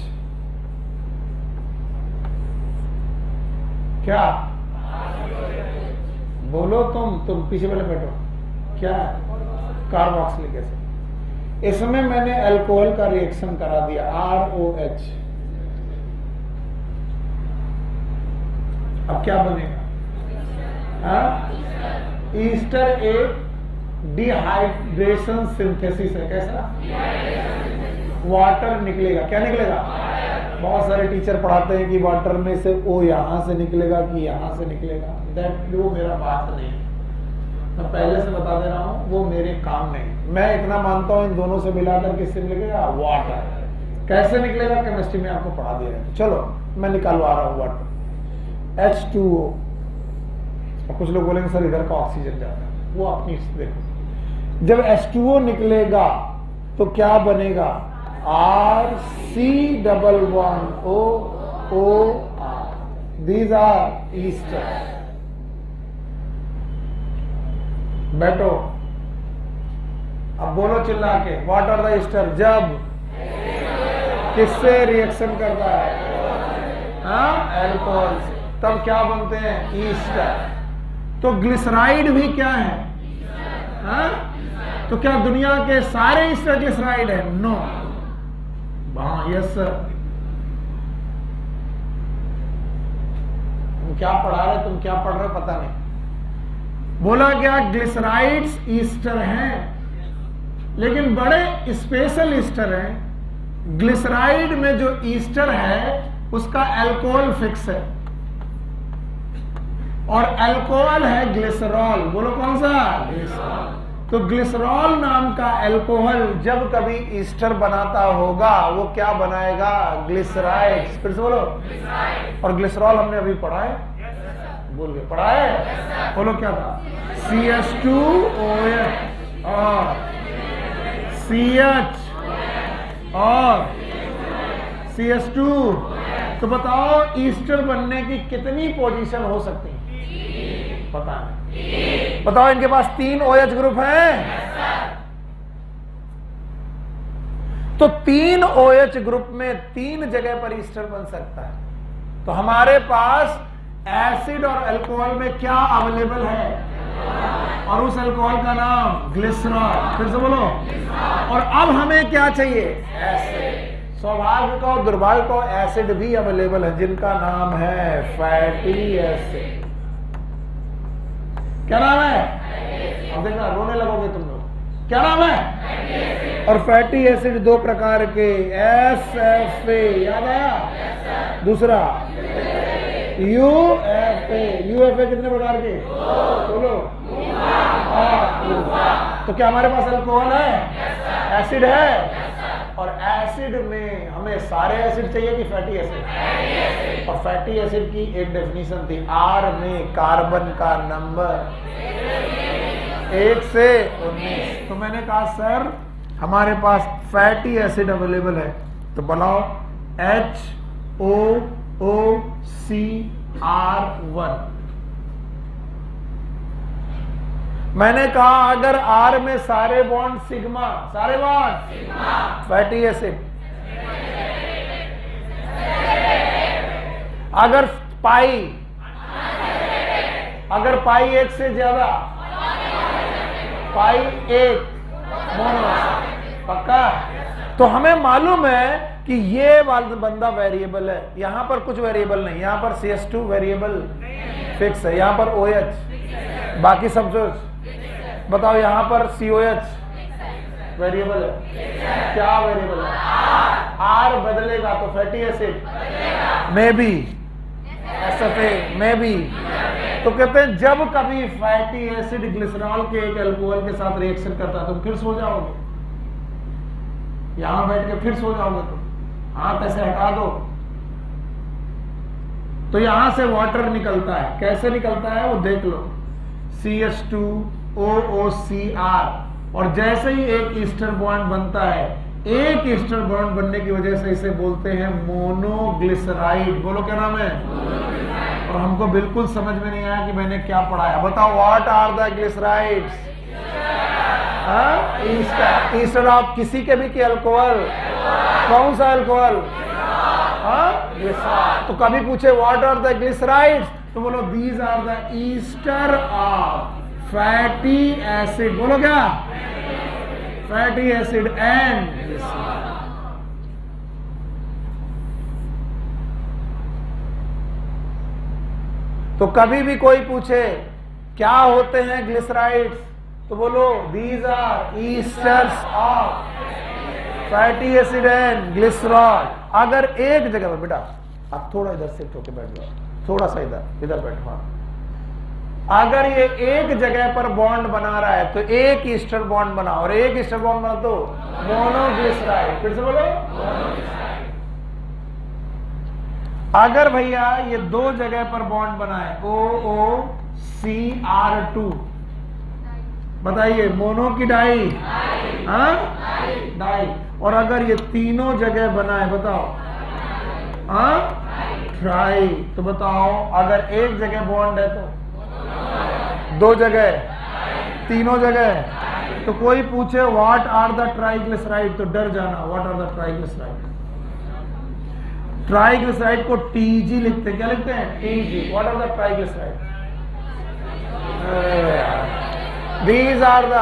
क्या बोलो? तुम पीछे वाले बैठो। क्या? Carboxylic acid. इसमें मैंने अल्कोहल का रिएक्शन करा दिया ROH। अब क्या बनेगा? ईस्टर एक डिहाइड्रेशन सिंथेसिस है। कैसा? वाटर निकलेगा। क्या निकलेगा? बहुत सारे टीचर पढ़ाते हैं कि वाटर में से O यहां से निकलेगा कि यहां से निकलेगा। दैट वो मेरा बात नहीं, मैं पहले से बता दे रहा हूं, वो मेरे काम नहीं। मैं इतना मानता हूं इन दोनों से मिलाकर किससे निकलेगा? वाटर। कैसे निकलेगा? केमिस्ट्री में आपको पढ़ा दिया है। चलो मैं निकालवा रहा हूं वाटर H2O। और कुछ लोग बोलेंगे सर इधर का ऑक्सीजन जाता है, वो अपनी देखो। जब H2O निकलेगा तो क्या बनेगा? RC11OOR। These are ester. बैठो, अब बोलो चिल्ला के, व्हाट आर द ईस्टर? जब किससे रिएक्शन करता है? अल्कोहल से। तब क्या बनते हैं? ईस्टर। तो ग्लिसराइड भी क्या है? तो क्या दुनिया के सारे ईस्टर ग्लिसराइड है? नो। हाँ, यस सर। तुम क्या पढ़ा रहे, तुम क्या पढ़ रहे हो पता नहीं। बोला गया ग्लिसराइड्स ईस्टर हैं, लेकिन बड़े स्पेशल ईस्टर हैं। ग्लिसराइड में जो ईस्टर है उसका अल्कोहल फिक्स है और अल्कोहल है ग्लिसरॉल। बोलो कौन सा? ग्लिसरॉल। तो ग्लिसरॉल नाम का अल्कोहल जब कभी ईस्टर बनाता होगा वो क्या बनाएगा? ग्लिसराइड्स। फिर से बोलो। और ग्लिसरॉल हमने अभी पढ़ा है, बोल गए, पढ़ा है। बोलो क्या था? CH2OH और CH और CH2। तो बताओ ईस्टर बनने की कितनी पोजीशन हो सकती है? पता नहीं। बताओ इनके पास 3 OH ग्रुप हैं। तो 3 OH ग्रुप में 3 जगह पर ईस्टर बन सकता है। तो हमारे पास एसिड और अल्कोहल में क्या अवेलेबल है? और उस अल्कोहल का नाम ग्लिसरॉल। फिर से बोलो। और अब हमें क्या चाहिए? एसिड। सौभाग्य को दुर्भाग्य को एसिड भी अवेलेबल है जिनका नाम है फैटी एसिड। क्या नाम है? अब देखना रोने लगोगे तुम लोग। क्या नाम है? और फैटी एसिड दो प्रकार के, SFA याद आया? दूसरा UFA। UFA कितने प्रकार के? बोलो। तो क्या हमारे पास अल्कोहल है? एसिड है। और एसिड में हमें सारे एसिड चाहिए कि फैटी एसिड? और फैटी एसिड की एक डेफिनेशन थी, R में कार्बन का नंबर 1 से 19। तो मैंने कहा सर हमारे पास फैटी एसिड अवेलेबल है, तो बनाओ HOOCR1। मैंने कहा अगर R में सारे बॉन्ड सिग्मा, सारे बॉन्ड फैटी एसिड, अगर पाई, अगर पाई 1 से ज्यादा, पाई 1 मोनो, पक्का? तो हमें मालूम है कि ये बंदा वेरिएबल है, यहां पर कुछ वेरिएबल नहीं, यहां पर CS2 वेरिएबल फिक्स है, यहां पर OH, बाकी सब जो बताओ, यहां पर COH वेरिएबल है। क्या वेरिएबल है? R बदलेगा तो फैटी एसिड में भी, SFA में भी। तो कहते हैं जब कभी फैटी एसिड ग्लिसरॉल के एक अल्कोहल के साथ रिएक्शन करता है, तुम फिर सो जाओगे, यहां बैठ के फिर सो जाओगे तुम, हाथ ऐसे हटा दो तो यहां से वाटर निकलता है। कैसे निकलता है वो देख लो, CH2OOCR। और जैसे ही एक ईस्टर बॉन्ड बनता है, एक ईस्टर बॉन्ड बनने की वजह से इसे बोलते हैं मोनोग्लिसराइड। बोलो क्या नाम है? और हमको बिल्कुल समझ में नहीं आया कि मैंने क्या पढ़ाया। बताओ what are the glycerides? Ester. Ester of किसी के भी के अल्कोहल। कौन सा अल्कोहल? तो कभी पूछे व्हाट आर द ग्लिसराइड्स, तो बोलो these are the ester of fatty acid. बोलो क्या? Fatty acid and glycerol. तो कभी भी कोई पूछे क्या होते हैं ग्लिसराइड्स, तो बोलो these are esters of fatty acid and glycerol. अगर एक जगह पर बेटा आप थोड़ा इधर शिफ्ट होकर बैठ जाओ, थोड़ा सा इधर बैठो। हाँ, अगर ये एक जगह पर बॉन्ड बना रहा है तो एक ईस्टर बॉन्ड बना, और एक ईस्टर बॉन्ड बना तो मोनोग्लिसराइड। फिर से बोलो। अगर भैया ये दो जगह पर बॉन्ड बना है, OOCR2, बताइए मोनो की डाई? हाँ, डाई। और अगर ये तीनों जगह बना है, बताओ ट्राई। तो बताओ अगर एक जगह बॉन्ड है तो दो जगह, तीनों जगह। तो कोई पूछे व्हाट आर द ट्राइग्लिसराइड, तो डर जाना। What are the triglyceride? Triglyceride को TG लिखते हैं। क्या लिखते हैं? TG। What are the triglyceride? These are the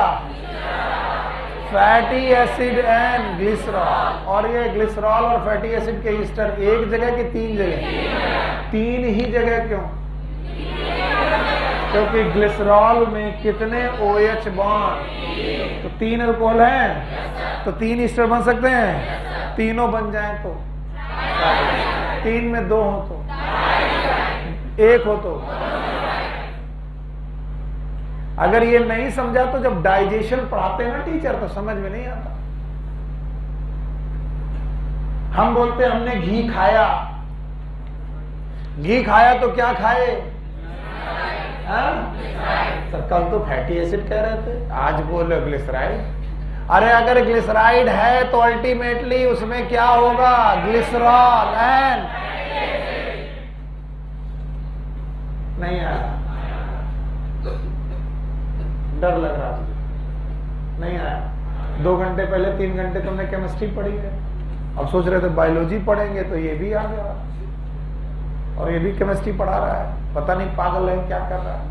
fatty acid and glycerol. और ये ग्लिसरॉल और फैटी एसिड के ईस्टर एक जगह की तीन जगह? तीन ही जगह। क्यों? क्योंकि ग्लिसरॉल में कितने OH बॉन्ड? तो तीन अल्कोहल हैं, तो तीन ईस्टर बन सकते हैं। तीनों बन जाएं तो, तीन में दो हो तो, एक हो तो। अगर ये नहीं समझा तो जब डाइजेशन पढ़ाते हैं ना टीचर, तो समझ में नहीं आता। हम बोलते हमने घी खाया, घी खाया तो क्या खाए? सर कल तो फैटी एसिड कह रहे थे, आज बोलो ग्लिसराइड। अरे अगर ग्लिसराइड है तो अल्टीमेटली उसमें क्या होगा? ग्लिसरॉल एंड नहीं आया। डर लग रहा मुझे, नहीं आया। 2 घंटे पहले 3 घंटे तुमने केमिस्ट्री पढ़ी है, अब सोच रहे थे बायोलॉजी पढ़ेंगे, तो ये भी आ गया और ये भी केमिस्ट्री पढ़ा रहा है। पता नहीं पागल है क्या कर रहा है।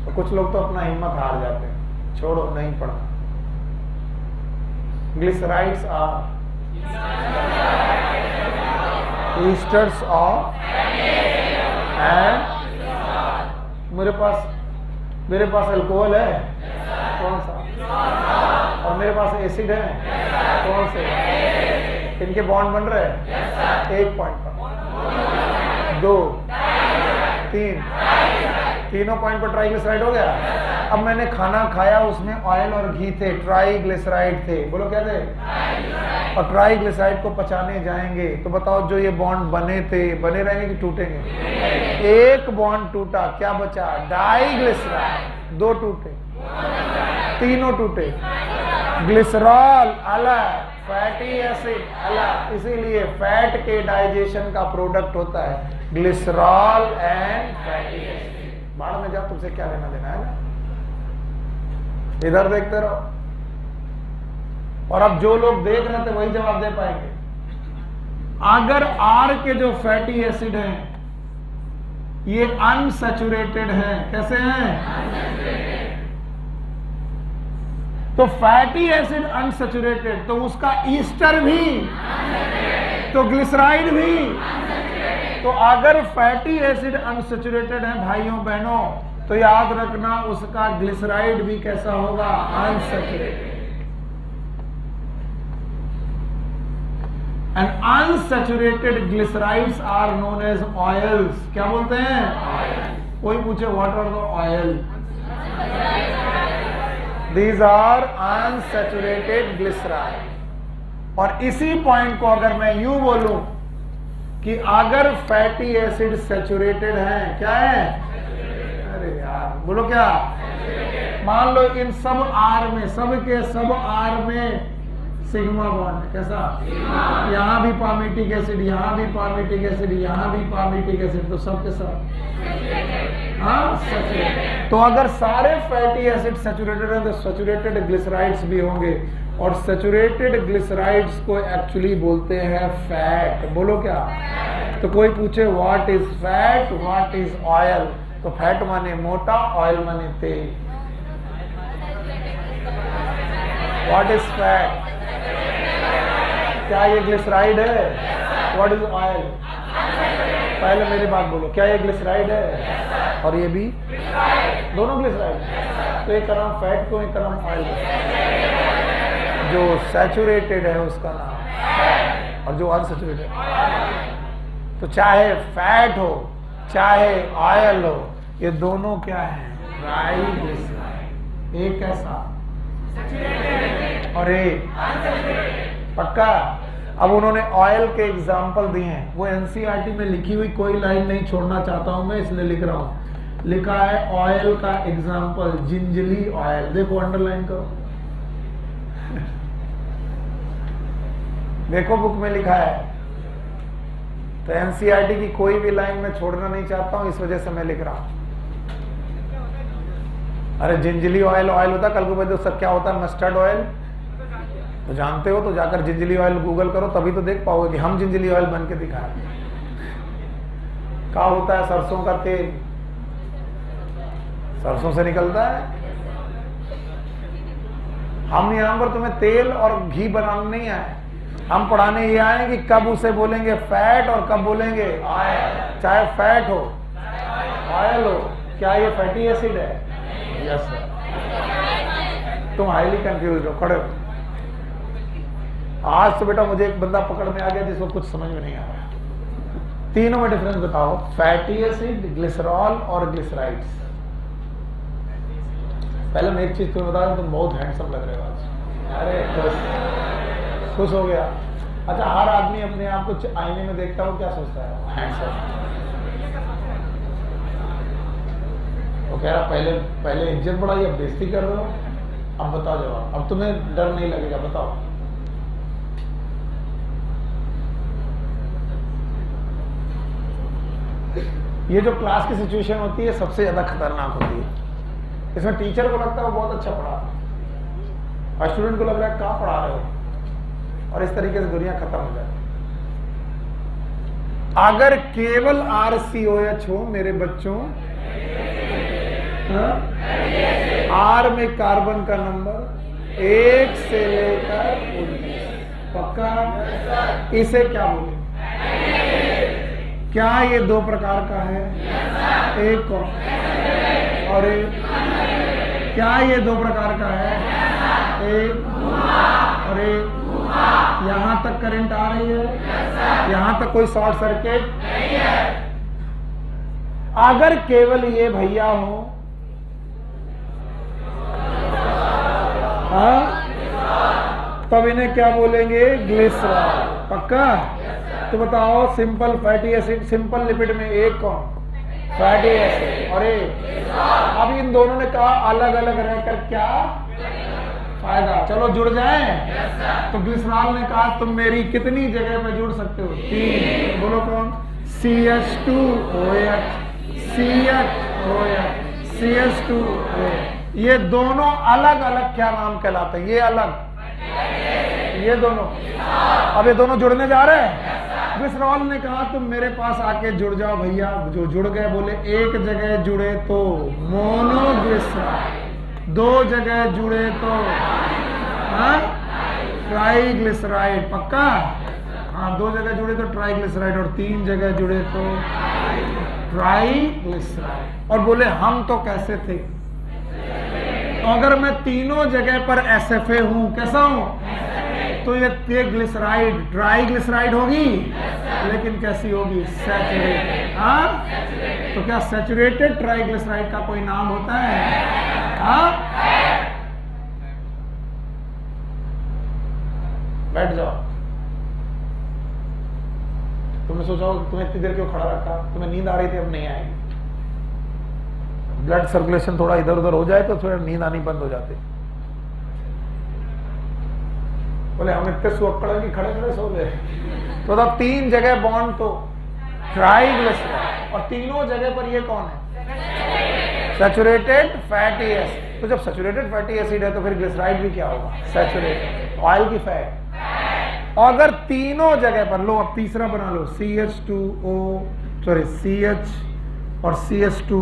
तो कुछ लोग तो अपना हिम्मत हार जाते हैं, छोड़ो नहीं पढ़ना। Glycerides are esters of and मेरे पास अल्कोहल है, कौन सा, और मेरे पास एसिड है, कौन से, इनके बॉन्ड बन रहे हैं एक पॉइंट पर, 2 3, तीनों पॉइंट पर ट्राइग्लिसराइड हो गया। अब मैंने खाना खाया, उसमें ऑयल और घी थे, ट्राइग्लिसराइड थे, बोलो क्या थे, और ट्राइग्लिसराइड को पचाने जाएंगे तो बताओ जो ये बॉन्ड बने थे बने रहेंगे कि टूटेंगे? एक बॉन्ड टूटा, क्या बचा, डाइग्लिसराइड, 2 टूटे, तीनों टूटे, ग्लिसरॉल अलग, फैटी एसिड अलग, इसीलिए फैट के डाइजेशन का प्रोडक्ट होता है ग्लिसरॉल एंड फैटी एसिड। बाढ़ में जा, तुमसे क्या लेना देना है ना, इधर देखते रहो। और अब जो लोग देख रहे थे वही जवाब दे पाएंगे। अगर आर के जो फैटी एसिड हैं ये अनसैचुरेटेड हैं, कैसे हैं, तो फैटी एसिड अनसैचुरेटेड, तो उसका ईस्टर भी, तो ग्लिसराइड भी, तो अगर फैटी एसिड अनसैचुरेटेड है भाइयों बहनों, तो याद रखना उसका ग्लिसराइड भी कैसा होगा, unsaturated. And unsaturated glycerides are known as oils, क्या बोलते हैं, कोई पूछे what are the oil, these are unsaturated glyceride. और इसी पॉइंट को अगर मैं यूं बोलूं कि अगर फैटी एसिड सैचुरेटेड है, क्या है, अरे यार बोलो क्या, मान लो इन सब आर में, सब के सब आर में सिग्मा बॉन्ड, कैसा, यहां भी पामिटिक एसिड, यहां भी पामिटिक एसिड, यहां भी पामिटिक एसिड, तो सब के सब सैचुरेटेड। तो अगर सारे फैटी एसिड सैचुरेटेड हैं तो सैचुरेटेड ग्लिसराइड्स भी होंगे, और सैचुरेटेड ग्लिसराइड्स को एक्चुअली बोलते हैं फैट, बोलो क्या। तो कोई पूछे what is fat, what is oil, तो फैट माने मोटा, ऑयल माने तेल। व्हाट इज फैट, क्या ये ग्लिसराइड है, व्हाट इज ऑयल, पहले मेरी बात बोलो, क्या ये ग्लिसराइड है, और ये भी दोनों ग्लिसराइड, तो एक का नाम फैट को, एक का नाम ऑयल, जो सैचुरेटेड है उसका नाम फैट, और जो अनसैचुरेटेड। तो चाहे फैट हो चाहे ऑयल हो, ये दोनों क्या है, ट्राइग्लिसराइड, एक कैसा और एक पक्का। अब उन्होंने ऑयल के एग्जाम्पल दिए हैं, वो एनसीईआरटी में लिखी हुई कोई लाइन नहीं छोड़ना चाहता हूं मैं, इसलिए लिख रहा हूं। लिखा है ऑयल का एग्जाम्पल जिंजली ऑयल, देखो अंडरलाइन करो, देखो बुक में लिखा है। तो एनसीईआरटी की कोई भी लाइन मैं छोड़ना नहीं चाहता हूं, इस वजह से मैं लिख रहा हूं। अरे जिंजली ऑयल ऑयल होता, कल को बोलते सब क्या होता है, मस्टर्ड ऑयल, तो जानते हो तो जाकर जिंजली ऑयल गूगल करो, तभी तो देख पाओगे कि हम जिंजली ऑयल बन के दिखाए। क्या होता है, सरसों का तेल, सरसों से निकलता है। हम यहां पर तुम्हें तेल और घी बनाने नहीं आए, हम पढ़ाने ये आए कि कब उसे बोलेंगे फैट और कब बोलेंगे ऑयल। चाहे फैट हो ऑयल हो, क्या ये फैटी एसिड है, यस सर। तुम हाईली कंफ्यूज हो, खड़े हो। आज तो बेटा मुझे एक बंदा पकड़ में आ गया जिसको कुछ समझ में नहीं आ रहा। तीनों में डिफरेंस बताओ, फैटी एसिड, ग्लिसरॉल और ग्लिसराइड्स। पहले मैं एक चीज तुम्हें बता दूं, तुम बहुत हैंडसम लग रहे हो आज। अरे खुश हो गया। अच्छा, हर आदमी अपने आप को आईने में देखता हो क्या सोचता है, हैंडसम। वो कह रहा पहले इज्जत बढ़ाई, अब बेइज्जती कर रहे हो। अब बताओ जवाब, अब तुम्हें डर नहीं लगेगा, बताओ। ये जो क्लास की सिचुएशन होती है सबसे ज्यादा खतरनाक होती है। इसमें टीचर को लगता है वो बहुत अच्छा पढ़ा और स्टूडेंट को लग रहा है कहाँ पढ़ा रहे हो, और इस तरीके से दुनिया खत्म हो जाती है। अगर केवल RCOH हो मेरे बच्चों, आर में कार्बन का नंबर 1 से लेकर 19। पक्का? इसे क्या बोले? क्या ये 2 प्रकार का है? एक कौन और एक? क्या ये 2 प्रकार का है? एक और एक। यहां तक करंट आ रही है? यहां तक कोई शॉर्ट सर्किट नहीं है। अगर केवल ये भैया हो, तब इन्हें क्या बोलेंगे? ग्लिसरॉल। पक्का? तो बताओ, simple fatty acid, simple lipid में एक कौन? फैटी एसिड और एक। अब इन दोनों ने कहा अलग अलग रहकर क्या फायदा? चलो जुड़ जाएं। तो ग्लिसरॉल ने कहा तुम मेरी कितनी जगह पे जुड़ सकते हो? 3। बोलो कौन? CH2OH, CHOH, CH2OH। ये दोनों अलग अलग क्या नाम कहलाते हैं? ये अलग, ये दोनों। अब ये दोनों जुड़ने जा रहे हैं। ग्लिसरॉल ने कहा तुम मेरे पास आके जुड़ जाओ भैया। जो जुड़ गए बोले एक जगह जुड़े तो मोनोग्लिसराइड, 2 जगह जुड़े तो ट्राइग्लिसराइड। पक्का? हाँ, 2 जगह जुड़े तो ट्राइग्लिसराइड और 3 जगह जुड़े तो ट्राइग्लिसराइड। और बोले हम तो कैसे थे? तो अगर मैं तीनों जगह पर SFA हूं, कैसा हूं? तो ये ग्लिसराइड ट्राइग्लिसराइड होगी, लेकिन कैसी होगी? सैचुरेटेड। हाँ, तो क्या सैचुरेटेड ट्राइग्लिसराइड का कोई नाम होता है? हाँ, बैठ जाओ। तुमने सोचा तुम्हें इतनी देर क्यों खड़ा रखा? तुम्हें नींद आ रही थी, अब नहीं आएगी। ब्लड सर्कुलेशन थोड़ा इधर उधर हो जाए तो थोड़ा नींद आनी बंद हो जाती। बोले हम इतने सुअक्कड़ की खड़े खड़े सो गए। तो तब 3 जगह बॉन्ड तो ट्राइग्लिसराइड, और तीनों जगह पर ये कौन है? Saturated fatty acid. तो जब सैचुरेटेड फैटी एसिड है तो फिर ग्लिसराइड भी क्या होगा? सैचुरेटेड ऑयल की फैट। और अगर तीनों जगह पर लो, अब तीसरा बना लो, CH और CH2,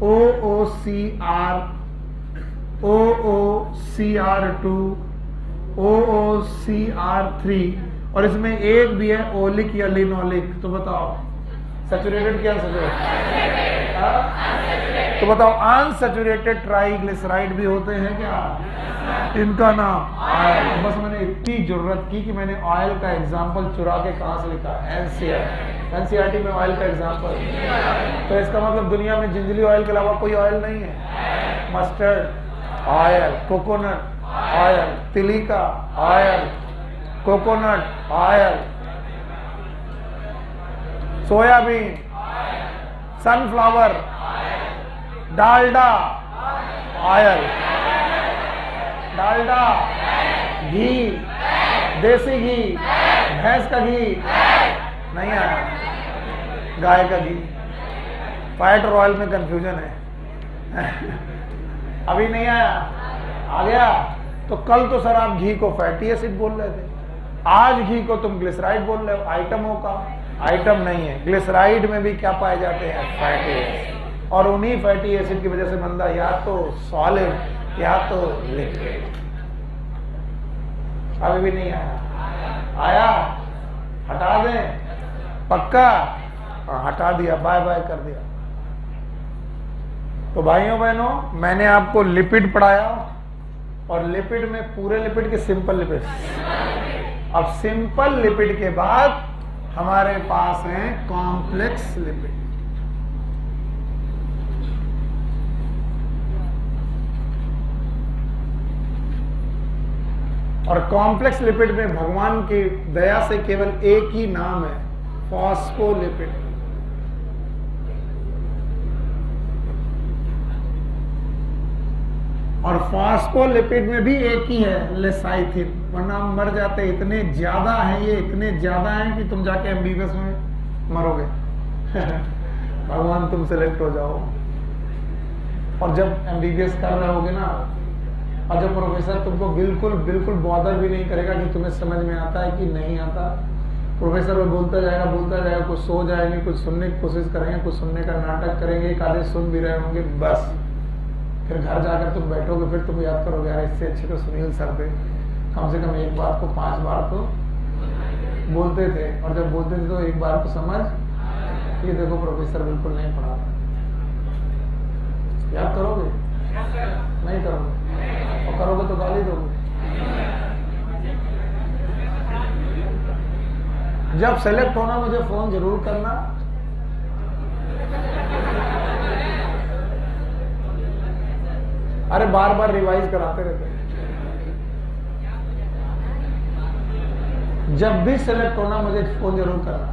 OOCR, OOCR2, OOCR3, और इसमें एक भी है ओलिक या लिनोलिक। तो बताओ सैचुरेटेड क्या? तो बताओ अनसैचुरेटेड ट्राइग्लिसराइड भी होते हैं क्या? इनका नाम ऑयल। बस मैंने इतनी जरूरत की कि मैंने ऑयल का एग्जाम्पल चुरा के कहां से लिखा? एनसीईआरटी में ऑयल का एग्जाम्पल। तो इसका मतलब दुनिया में जिंजली ऑयल के अलावा कोई ऑयल नहीं है। मस्टर्ड ऑयल, कोकोनट ऑयल, तिली का oil, coconut oil, soyabean, sunflower, Dalda oil, Dalda घी, देसी घी, भैंस का घी नहीं आया, गाय का घी। फैट और ऑयल में कंफ्यूजन है। अभी नहीं आया, आ गया। तो कल तो सर आप घी को फैटी एसिड बोल रहे थे, आज घी को तुम ग्लिसराइड बोल रहे हो। आइटमों का आइटम नहीं है। ग्लिसराइड में भी क्या पाए जाते हैं? Fatty acid. और उन्हीं फैटी एसिड की वजह से बनता या तो सॉलिड या तो लिक्विड। अभी भी नहीं आया? आया? हटा दें? पक्का? हटा दिया, बाय बाय कर दिया। तो भाइयों बहनों, मैंने आपको लिपिड पढ़ाया, और लिपिड में पूरे लिपिड के सिंपल लिपिड। अब सिंपल लिपिड के बाद हमारे पास है कॉम्प्लेक्स लिपिड। और कॉम्प्लेक्स लिपिड में भगवान की दया से केवल एक ही नाम है, फॉस्फोलिपिड। और फॉस्फोलिपिड में भी एक ही है, लेसाइथिन। वरना हम मर जाते, इतने ज्यादा हैं ये, इतने ज्यादा हैं कि तुम जाके एमबीबीएस में मरोगे। भगवान तुम सिलेक्ट हो जाओ। और जब एमबीबीएस कर रहे होगे ना, और जब प्रोफेसर तुमको बिल्कुल बिल्कुल बॉदर भी नहीं करेगा कि तुम्हें समझ में आता है कि नहीं आता, प्रोफेसर वो बोलता जाएगा, कुछ सो जाएंगे, कुछ सुनने की कोशिश करेंगे, कुछ सुनने का नाटक करेंगे, एक आधे सुन भी रहे होंगे, बस फिर घर जाकर तुम बैठोगे, फिर तुम याद करोगे यार इससे अच्छे तो सुनील सर थे, कम से कम एक बात को 5 बार तो बोलते थे, और जब बोलते थे तो एक बार तो समझ, ये देखो प्रोफेसर बिल्कुल नहीं पढ़ाता। याद करोगे? नहीं करोगे, और करोगे तो गाली दोगे। जब सेलेक्ट होना मुझे फोन जरूर करना। अरे बार बार रिवाइज कराते रहते। जब भी सेलेक्ट होना मुझे फोन जरूर करना।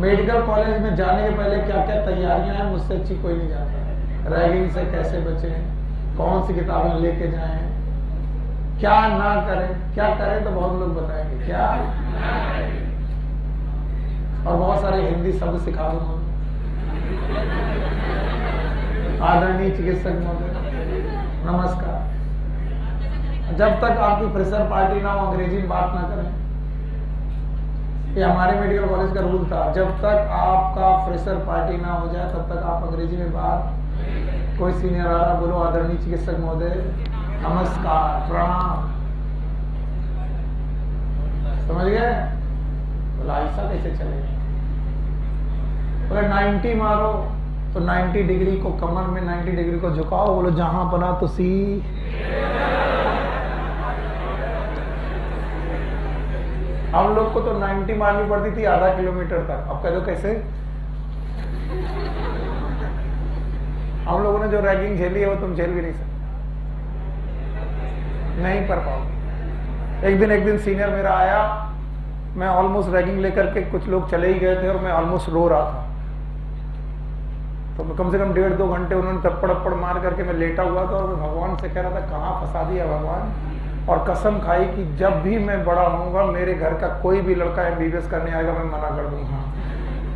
मेडिकल कॉलेज में जाने के पहले क्या क्या तैयारियां हैं मुझसे अच्छी कोई नहीं जानता। रैगिंग से कैसे बचें, कौन सी किताबें लेके जाएं, क्या ना करें, क्या करें तो बहुत लोग बताएंगे क्या, और बहुत सारे हिंदी शब्द सिखा दूंगा। आदरणीय चिकित्सक महोदय नमस्कार। जब तक आपकी फ्रेशर पार्टी ना हो अंग्रेजी में बात ना करें, ये हमारे मेडिकल कॉलेज का रूल था। जब तक आपका फ्रेशर पार्टी ना हो जाए तब तक आप अंग्रेजी में बात, कोई सीनियर आ रहा बोलो आदरणीय चिकित्सक महोदय नमस्कार प्रणाम, समझ गए? बोला ऐसा कैसे चलेगा? बोले 90 मारो तो 90 डिग्री को कमर में 90 डिग्री को झुकाओ, बोलो जहां बना तो सी। हम लोग को तो 90 मारनी पड़ती थी आधा किलोमीटर तक। अब कह दो कैसे? हम लोगों ने जो रैगिंग झेली है वो तुम झेल भी नहीं सकते, नहीं कर पाओगे। एक दिन सीनियर मेरा आया, मैं ऑलमोस्ट रैगिंग लेकर के, कुछ लोग चले ही गए थे और मैं ऑलमोस्ट रो रहा था। तो कम से कम 1.5-2 घंटे उन्होंने थप्पड़ मार करके मैं लेटा हुआ था, और मैं भगवान से कह रहा था कहाँ फंसा दिया भगवान, और कसम खाई कि जब भी मैं बड़ा होऊंगा मेरे घर का कोई भी लड़का MBBS करने आएगा मैं मना कर दूंगा,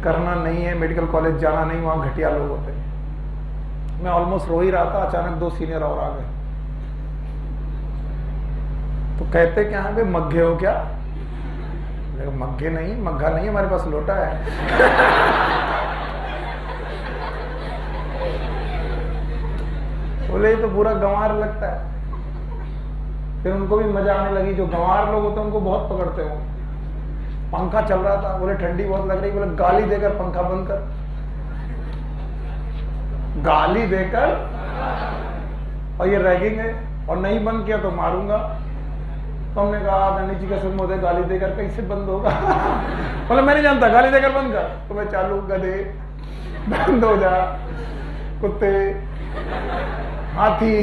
करना नहीं है, मेडिकल कॉलेज जाना नहीं, वहां घटिया लोग होते हैं। मैं ऑलमोस्ट रो ही रहा था, अचानक 2 सीनियर और आ गए। तो कहते क्या है, मग्गे हो क्या? मग्गे नहीं, मग्गा नहीं, हमारे पास लोटा है। बोले तो पूरा गंवार लगता है। फिर उनको भी मजा आने लगी, जो गंवार लोग होते हैं उनको बहुत पकड़ते हो। पंखा चल रहा था, बोले ठंडी बहुत लग रही, बोले गाली देकर पंखा बंद कर, गाली देकर, और ये रैगिंग है, और नहीं बंद किया तो मारूंगा। तो हमने कहा आदरणीय चिकित्सक महोदय गाली देकर कैसे बंद होगा? बोले मैं नहीं जानता, गाली देकर बंद कर। तो मैं चालू, गधे बंद हो जा, कुत्ते, हाथी।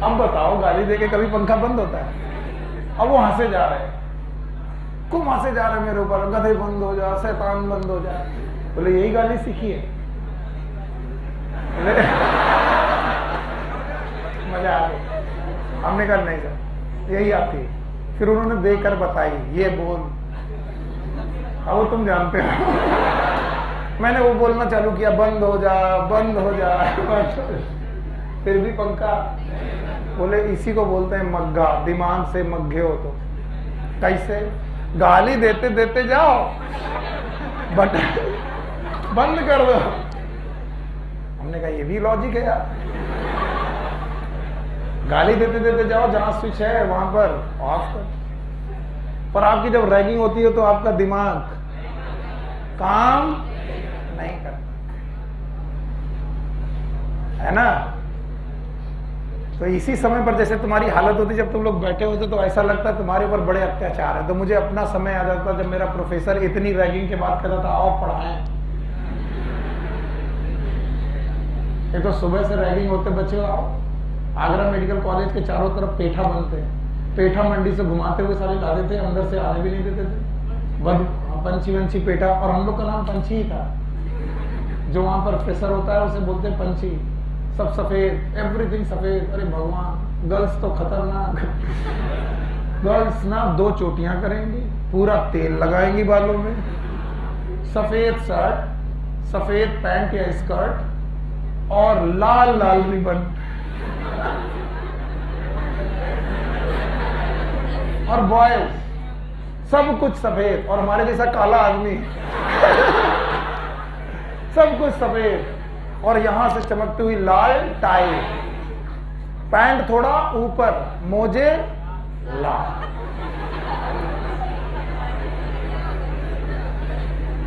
अब बताओ गाली देके कभी पंखा बंद होता है? अब वो हंसे जा रहे हैं, खूब हंसे जा रहे हैं मेरे ऊपर, गधे बंद हो जा, शैतान बंद हो जा। बोले यही गाली सीखी है? मजा आ गया। हमने कहा नहीं सर यही आती है। फिर उन्होंने देकर बताई, ये बोल, अब वो तुम जानते हो। मैंने वो बोलना चालू किया, बंद हो जा, बंद हो जा। फिर भी पंखा। बोले इसी को बोलते हैं मग्गा, दिमाग से मग्गे हो तो। कैसे? गाली देते देते जाओ, बटन बंद कर दो। हमने कहा ये भी लॉजिक है यार, गाली देते देते जाओ, जहां स्विच है वहां पर ऑफ कर। पर आपकी जब रैगिंग होती है तो आपका दिमाग काम नहीं करता है ना। तो इसी समय पर जैसे तुम्हारी हालत होती, जब तुम लोग बैठे होते तो ऐसा लगता है तुम्हारे ऊपर बड़े अत्याचार है। तो मुझे अपना समय याद आता जब मेरा प्रोफेसर इतनी रैगिंग के बाद कहता था आओ पढ़ाएं। एक तो सुबह से रैगिंग होते बच्चे, आओ। आगरा मेडिकल कॉलेज के चारों तरफ पेठा बनते हैं, पेठा मंडी से घुमाते हुए सारे लाते थे, अंदर से आने भी नहीं देते थे। पंछी वंची पेठा, और हम लोग का नाम पंछी ही था। जो वहां पर प्रेशर होता है उसे बोलते हैं पंछी। सब सफेद, एवरीथिंग सफेद। अरे भगवान, गर्ल्स तो खतरनाक। गर्ल्स ना 2 चोटियां करेंगी, पूरा तेल लगाएंगी बालों में, सफेद शर्ट, सफेद पैंट या स्कर्ट, और लाल लाल रिबन। और बॉयज सब कुछ सफेद, और हमारे जैसा काला आदमी सब कुछ सफेद, और यहां से चमकती हुई लाल टाई, पैंट थोड़ा ऊपर, मोजे लाल।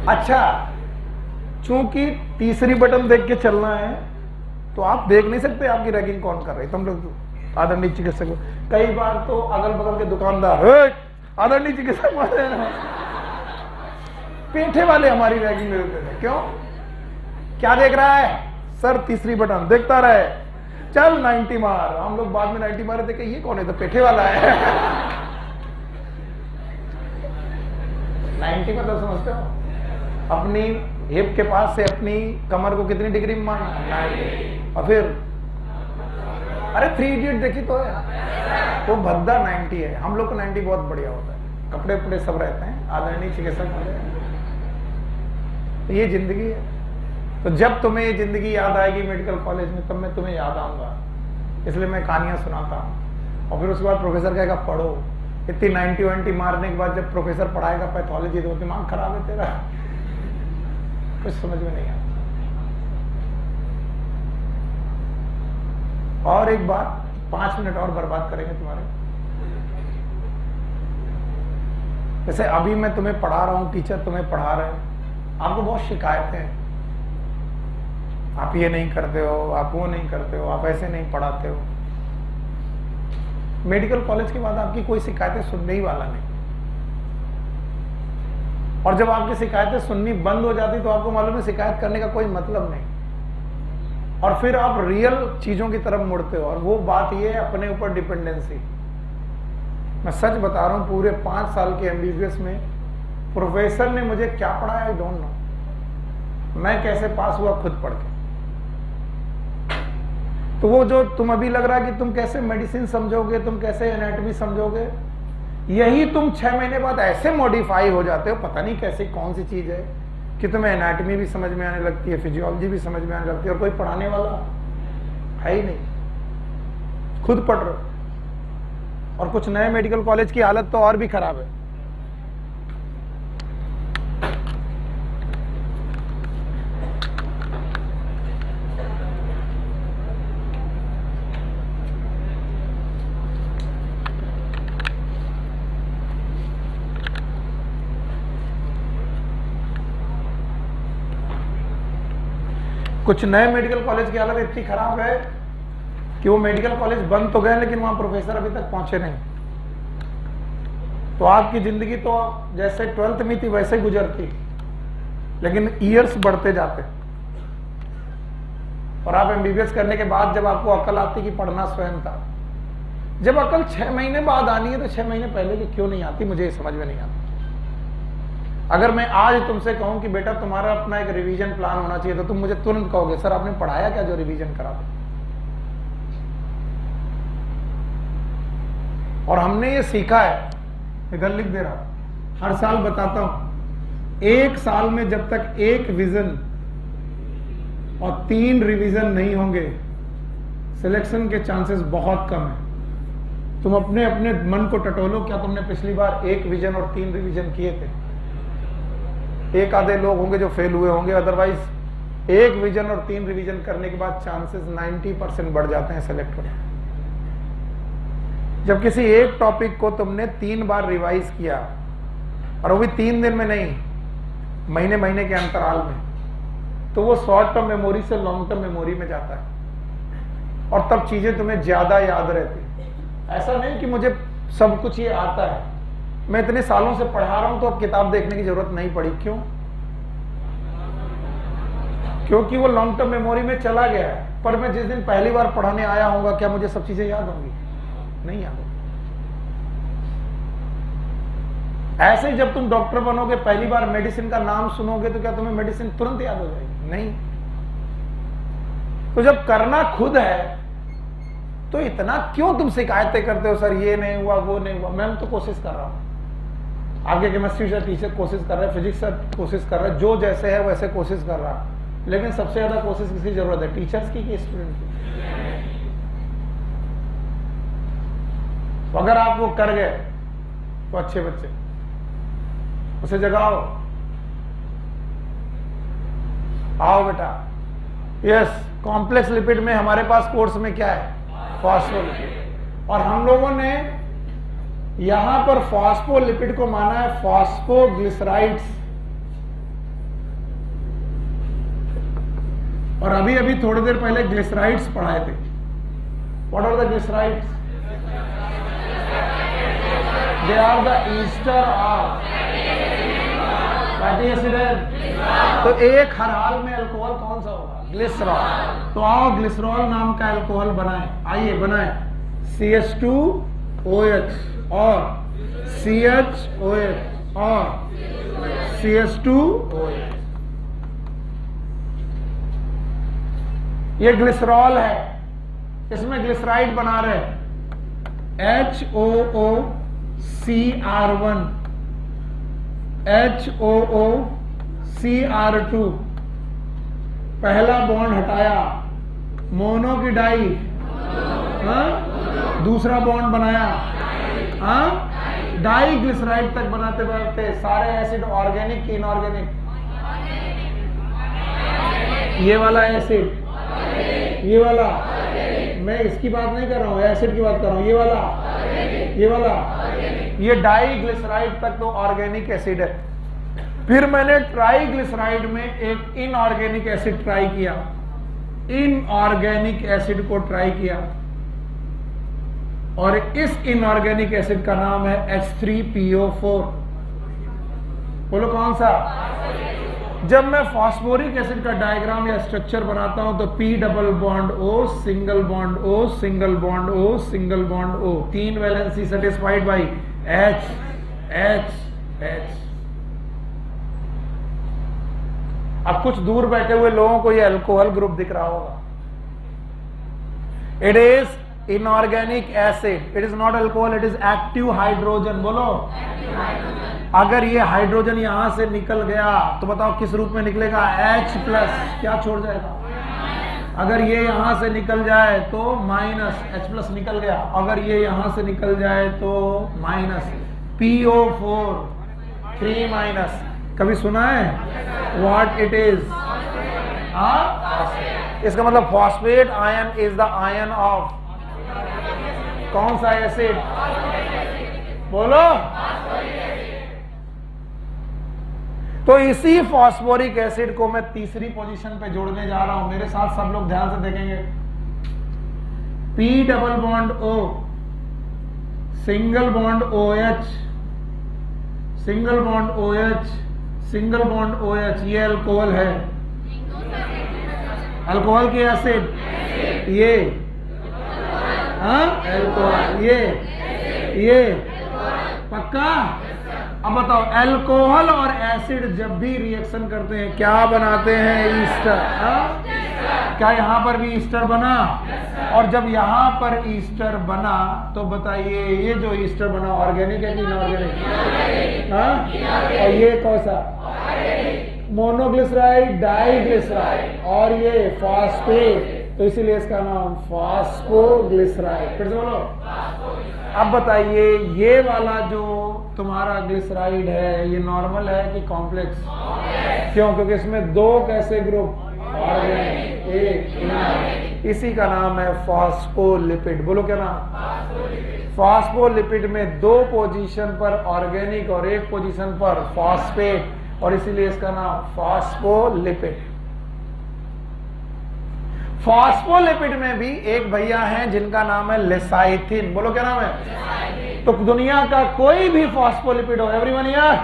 अच्छा, चूंकि तीसरी बटन देख के चलना है तो आप देख नहीं सकते आपकी रैगिंग कौन कर रही है। तुम लोग आदरणीय चिकित्सक, कई बार तो अगल बगल के दुकानदार आदरणीय चिकित्सक पेठे वाले हमारी रैगिंग में होते थे। क्यों? क्या देख रहा है सर? तीसरी बटन देखता रहे, चल 90 मार। हम लोग बाद में 90 मारे थे कि ये कौन है, तो पेठे वाला है 90 मतलब समझते हो? अपनी हिप के पास से अपनी कमर को कितनी डिग्री में मारना है, और फिर अरे 3 इडियट देखी तो है, वो भद्दा 90 है। हम लोग को 90 बहुत बढ़िया होता है, कपड़े उपड़े सब रहते हैं, आदरणीय चिकित्सक वाले। तो ये जिंदगी है। तो जब तुम्हें ये जिंदगी याद आएगी मेडिकल कॉलेज में, तब मैं तुम्हें याद आऊंगा। इसलिए मैं कहानियां सुनाता हूँ, और फिर उसके बाद प्रोफेसर कहेगा पढ़ो। इतनी 90 मारने के बाद जब प्रोफेसर पढ़ाएगा पैथोलॉजी, तो दिमाग खराब है तेरा, कुछ समझ में नहीं आता। और एक बात, 5 मिनट और बर्बाद करेंगे तुम्हारे। जैसे अभी मैं तुम्हें पढ़ा रहा हूं, टीचर तुम्हें पढ़ा रहे हैं, आपको बहुत शिकायतें हैं, आप ये नहीं करते हो, आप वो नहीं करते हो, आप ऐसे नहीं पढ़ाते हो। मेडिकल कॉलेज के बाद आपकी कोई शिकायतें सुनने ही वाला नहीं, और जब आपकी शिकायतें सुननी बंद हो जाती तो आपको मालूम है शिकायत करने का कोई मतलब नहीं, और फिर आप रियल चीजों की तरफ मुड़ते हो। और वो बात ये है अपने ऊपर डिपेंडेंसी। मैं सच बता रहा हूं, पूरे 5 साल के एमबीबीएस में प्रोफेसर ने मुझे क्या पढ़ाया आई डोंट नो, मैं कैसे पास हुआ खुद पढ़ के। तो वो जो तुम अभी लग रहा है कि तुम कैसे मेडिसिन समझोगे, तुम कैसे एनाटॉमी समझोगे, यही तुम 6 महीने बाद ऐसे मॉडिफाई हो जाते हो, पता नहीं कैसी कौन सी चीज है कि तुम्हें एनाटॉमी भी समझ में आने लगती है, फिजियोलॉजी भी समझ में आने लगती है, और कोई पढ़ाने वाला है ही नहीं, खुद पढ़ रहे हो। और कुछ नए मेडिकल कॉलेज की हालत तो और भी खराब है। कुछ नए मेडिकल कॉलेज की हालत इतनी खराब है कि वो मेडिकल कॉलेज बंद तो गए, लेकिन वहां प्रोफेसर अभी तक पहुंचे नहीं। तो आपकी जिंदगी तो जैसे 12th में थी वैसे गुजरती, लेकिन ईयर्स बढ़ते जाते। और आप एमबीबीएस करने के बाद जब आपको अकल आती कि पढ़ना स्वयं था, जब अकल 6 महीने बाद आनी है तो 6 महीने पहले की क्यों नहीं आती, मुझे समझ में नहीं आता। अगर मैं आज तुमसे कहूं कि बेटा तुम्हारा अपना एक रिवीजन प्लान होना चाहिए, तो तुम मुझे तुरंत कहोगे सर आपने पढ़ाया क्या जो रिवीजन करा दो। और हमने ये सीखा है, इधर लिख दे रहा, हर साल बताता हूं, 1 साल में जब तक 1 विजन और 3 रिवीजन नहीं होंगे, सिलेक्शन के चांसेस बहुत कम है। तुम अपने अपने मन को टटोलो, क्या तुमने पिछली बार 1 विजन और 3 रिवीजन किए थे? एक आधे लोग होंगे जो फेल हुए होंगे, अदरवाइज 1 विजन और 3 रिवीजन करने के बाद चांसेस 90% बढ़ जाते हैं सेलेक्ट होने। जब किसी एक टॉपिक को तुमने 3 बार रिवाइज किया, और वो भी 3 दिन में नहीं, महीने महीने के अंतराल में, तो वो शॉर्ट टर्म मेमोरी से लॉन्ग टर्म मेमोरी में जाता है, और तब चीजें तुम्हें ज्यादा याद रहती। ऐसा नहीं कि मुझे सब कुछ ये आता है, मैं इतने सालों से पढ़ा रहा हूं तो अब किताब देखने की जरूरत नहीं पड़ी। क्यों? क्योंकि वो लॉन्ग टर्म मेमोरी में चला गया है। पर मैं जिस दिन पहली बार पढ़ाने आया हूंगा, क्या मुझे सब चीजें याद होंगी? नहीं याद होगी। ऐसे ही जब तुम डॉक्टर बनोगे, पहली बार मेडिसिन का नाम सुनोगे, तो क्या तुम्हें मेडिसिन तुरंत याद हो जाएगी? नहीं। तो जब करना खुद है तो इतना क्यों तुम शिकायतें करते हो, सर ये नहीं हुआ, वो नहीं हुआ। मैं तो कोशिश कर रहा हूं, आगे केमिस्ट्री से टीचर कोशिश कर रहे हैं, फिजिक्स से कोशिश कर रहे हैं, जो जैसे है वैसे कोशिश कर रहा है। लेकिन सबसे ज्यादा कोशिश किसकी जरूरत है, टीचर्स की कि स्टूडेंट की? तो अगर आप वो कर गए तो अच्छे बच्चे, उसे जगाओ, आओ बेटा। यस, कॉम्प्लेक्स लिपिड में हमारे पास कोर्स में क्या है? फॉस्फोलिपिड। और हम लोगों ने यहां पर फॉस्फोलिपिड को माना है फॉस्फोग्लिसराइड्स। और अभी अभी थोड़ी देर पहले ग्लिसराइड्स पढ़ाए थे। What are the glycerides? They are the ester of fatty acid. तो एक हर हाल में अल्कोहल कौन सा होगा? ग्लिसरॉल। तो आओ ग्लिसरॉल नाम का अल्कोहल बनाएं। आइए बनाएं। CH2OH और CHOH और CH2OH। ये ग्लिसरॉल है, इसमें ग्लिसराइड बना रहे हैं। HOOCR1 HOOCR2, पहला बॉन्ड हटाया, मोनो की डाई, दूसरा बॉन्ड बनाया, डाई ग्लिसराइड तक बनाते बनाते सारे एसिड ऑर्गेनिक की इनऑर्गेनिक? ये वाला एसिड, ये वाला, मैं इसकी बात नहीं कर रहा हूं, एसिड की बात कर रहा हूं। ये वाला, ये डाई ग्लिसराइड तक तो ऑर्गेनिक एसिड है। फिर मैंने ट्राइग्लिसराइड में एक इनऑर्गेनिक एसिड ट्राई किया, इनऑर्गेनिक एसिड को ट्राई किया, और इस इनऑर्गेनिक एसिड का नाम है H3PO4। बोलो कौन सा? जब मैं फास्फोरिक एसिड का डायग्राम या स्ट्रक्चर बनाता हूं तो P double bond O, single bond O, single bond O, single bond O, 3 valency satisfied by H H H। अब कुछ दूर बैठे हुए लोगों को यह अल्कोहल ग्रुप दिख रहा होगा। It is inorganic acid, it is not alcohol, it is active hydrogen. बोलो, अगर ये हाइड्रोजन यहां से निकल गया तो बताओ किस रूप में निकलेगा? H plus. क्या छोड़ जाएगा? अगर ये यहां से निकल जाए तो माइनस, H प्लस निकल गया। अगर ये यहां से निकल जाए तो माइनस, PO4 3 माइनस। कभी सुना है व्हाट इट इज? इसका मतलब phosphate ion is the ion of कौन सा एसिड? बोलो। तो इसी फॉस्फोरिक एसिड को मैं तीसरी पोजीशन पे जोड़ने जा रहा हूं। मेरे साथ सब लोग ध्यान से देखेंगे। P double bond O, single bond OH, single bond OH, single bond OH। ये अल्कोहल है, अल्कोहल की एसिड, ये अल्कोहल, ये पक्का। अब बताओ, अल्कोहल और एसिड जब भी रिएक्शन करते हैं क्या बनाते हैं? ईस्टर। क्या यहां पर भी ईस्टर बना? और जब यहां पर ईस्टर बना तो बताइए ये जो ईस्टर बना ऑर्गेनिक है कि इनऑर्गेनिक? और ये कौन सा? मोनोग्लिसराइड, डाइग्लिसराइड, और ये फॉस्फेट, तो इसीलिए इसका नाम फॉस्फोग्लिसराइड। फिर से बोलो। अब बताइए ये वाला जो तुम्हारा ग्लिसराइड है ये नॉर्मल है कि कॉम्प्लेक्स? क्यों? क्योंकि इसमें दो कैसे ग्रुप? ऑर्गेनिक, एक इनऑर्गेनिक। इसी का नाम है फॉस्फोलिपिड। बोलो क्या नाम? फॉस्फोलिपिड में 2 पोजीशन पर ऑर्गेनिक और 1 पोजीशन पर फॉस्फेट, और इसीलिए इसका नाम फॉस्फोलिपिड। फॉस्फोलिपिड में भी एक भैया हैं जिनका नाम है लेसाइथिन। बोलो क्या नाम है? तो दुनिया का कोई भी फॉस्फोलिपिड हो, एवरीवन हियर,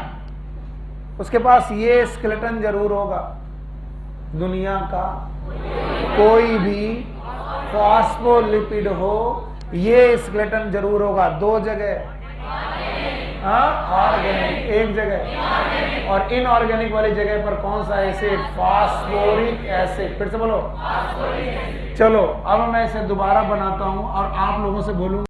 उसके पास ये स्केलेटन जरूर होगा। दुनिया का कोई भी फॉस्फोलिपिड हो ये स्केलेटन जरूर होगा। 2 जगह ऑर्गेनिक, 1 जगह, और इनऑर्गेनिक वाली जगह पर कौन सा एसिड? Phosphoric acid. फिर से बोलो। चलो अब मैं इसे दोबारा बनाता हूं और आप लोगों से बोलूंगा।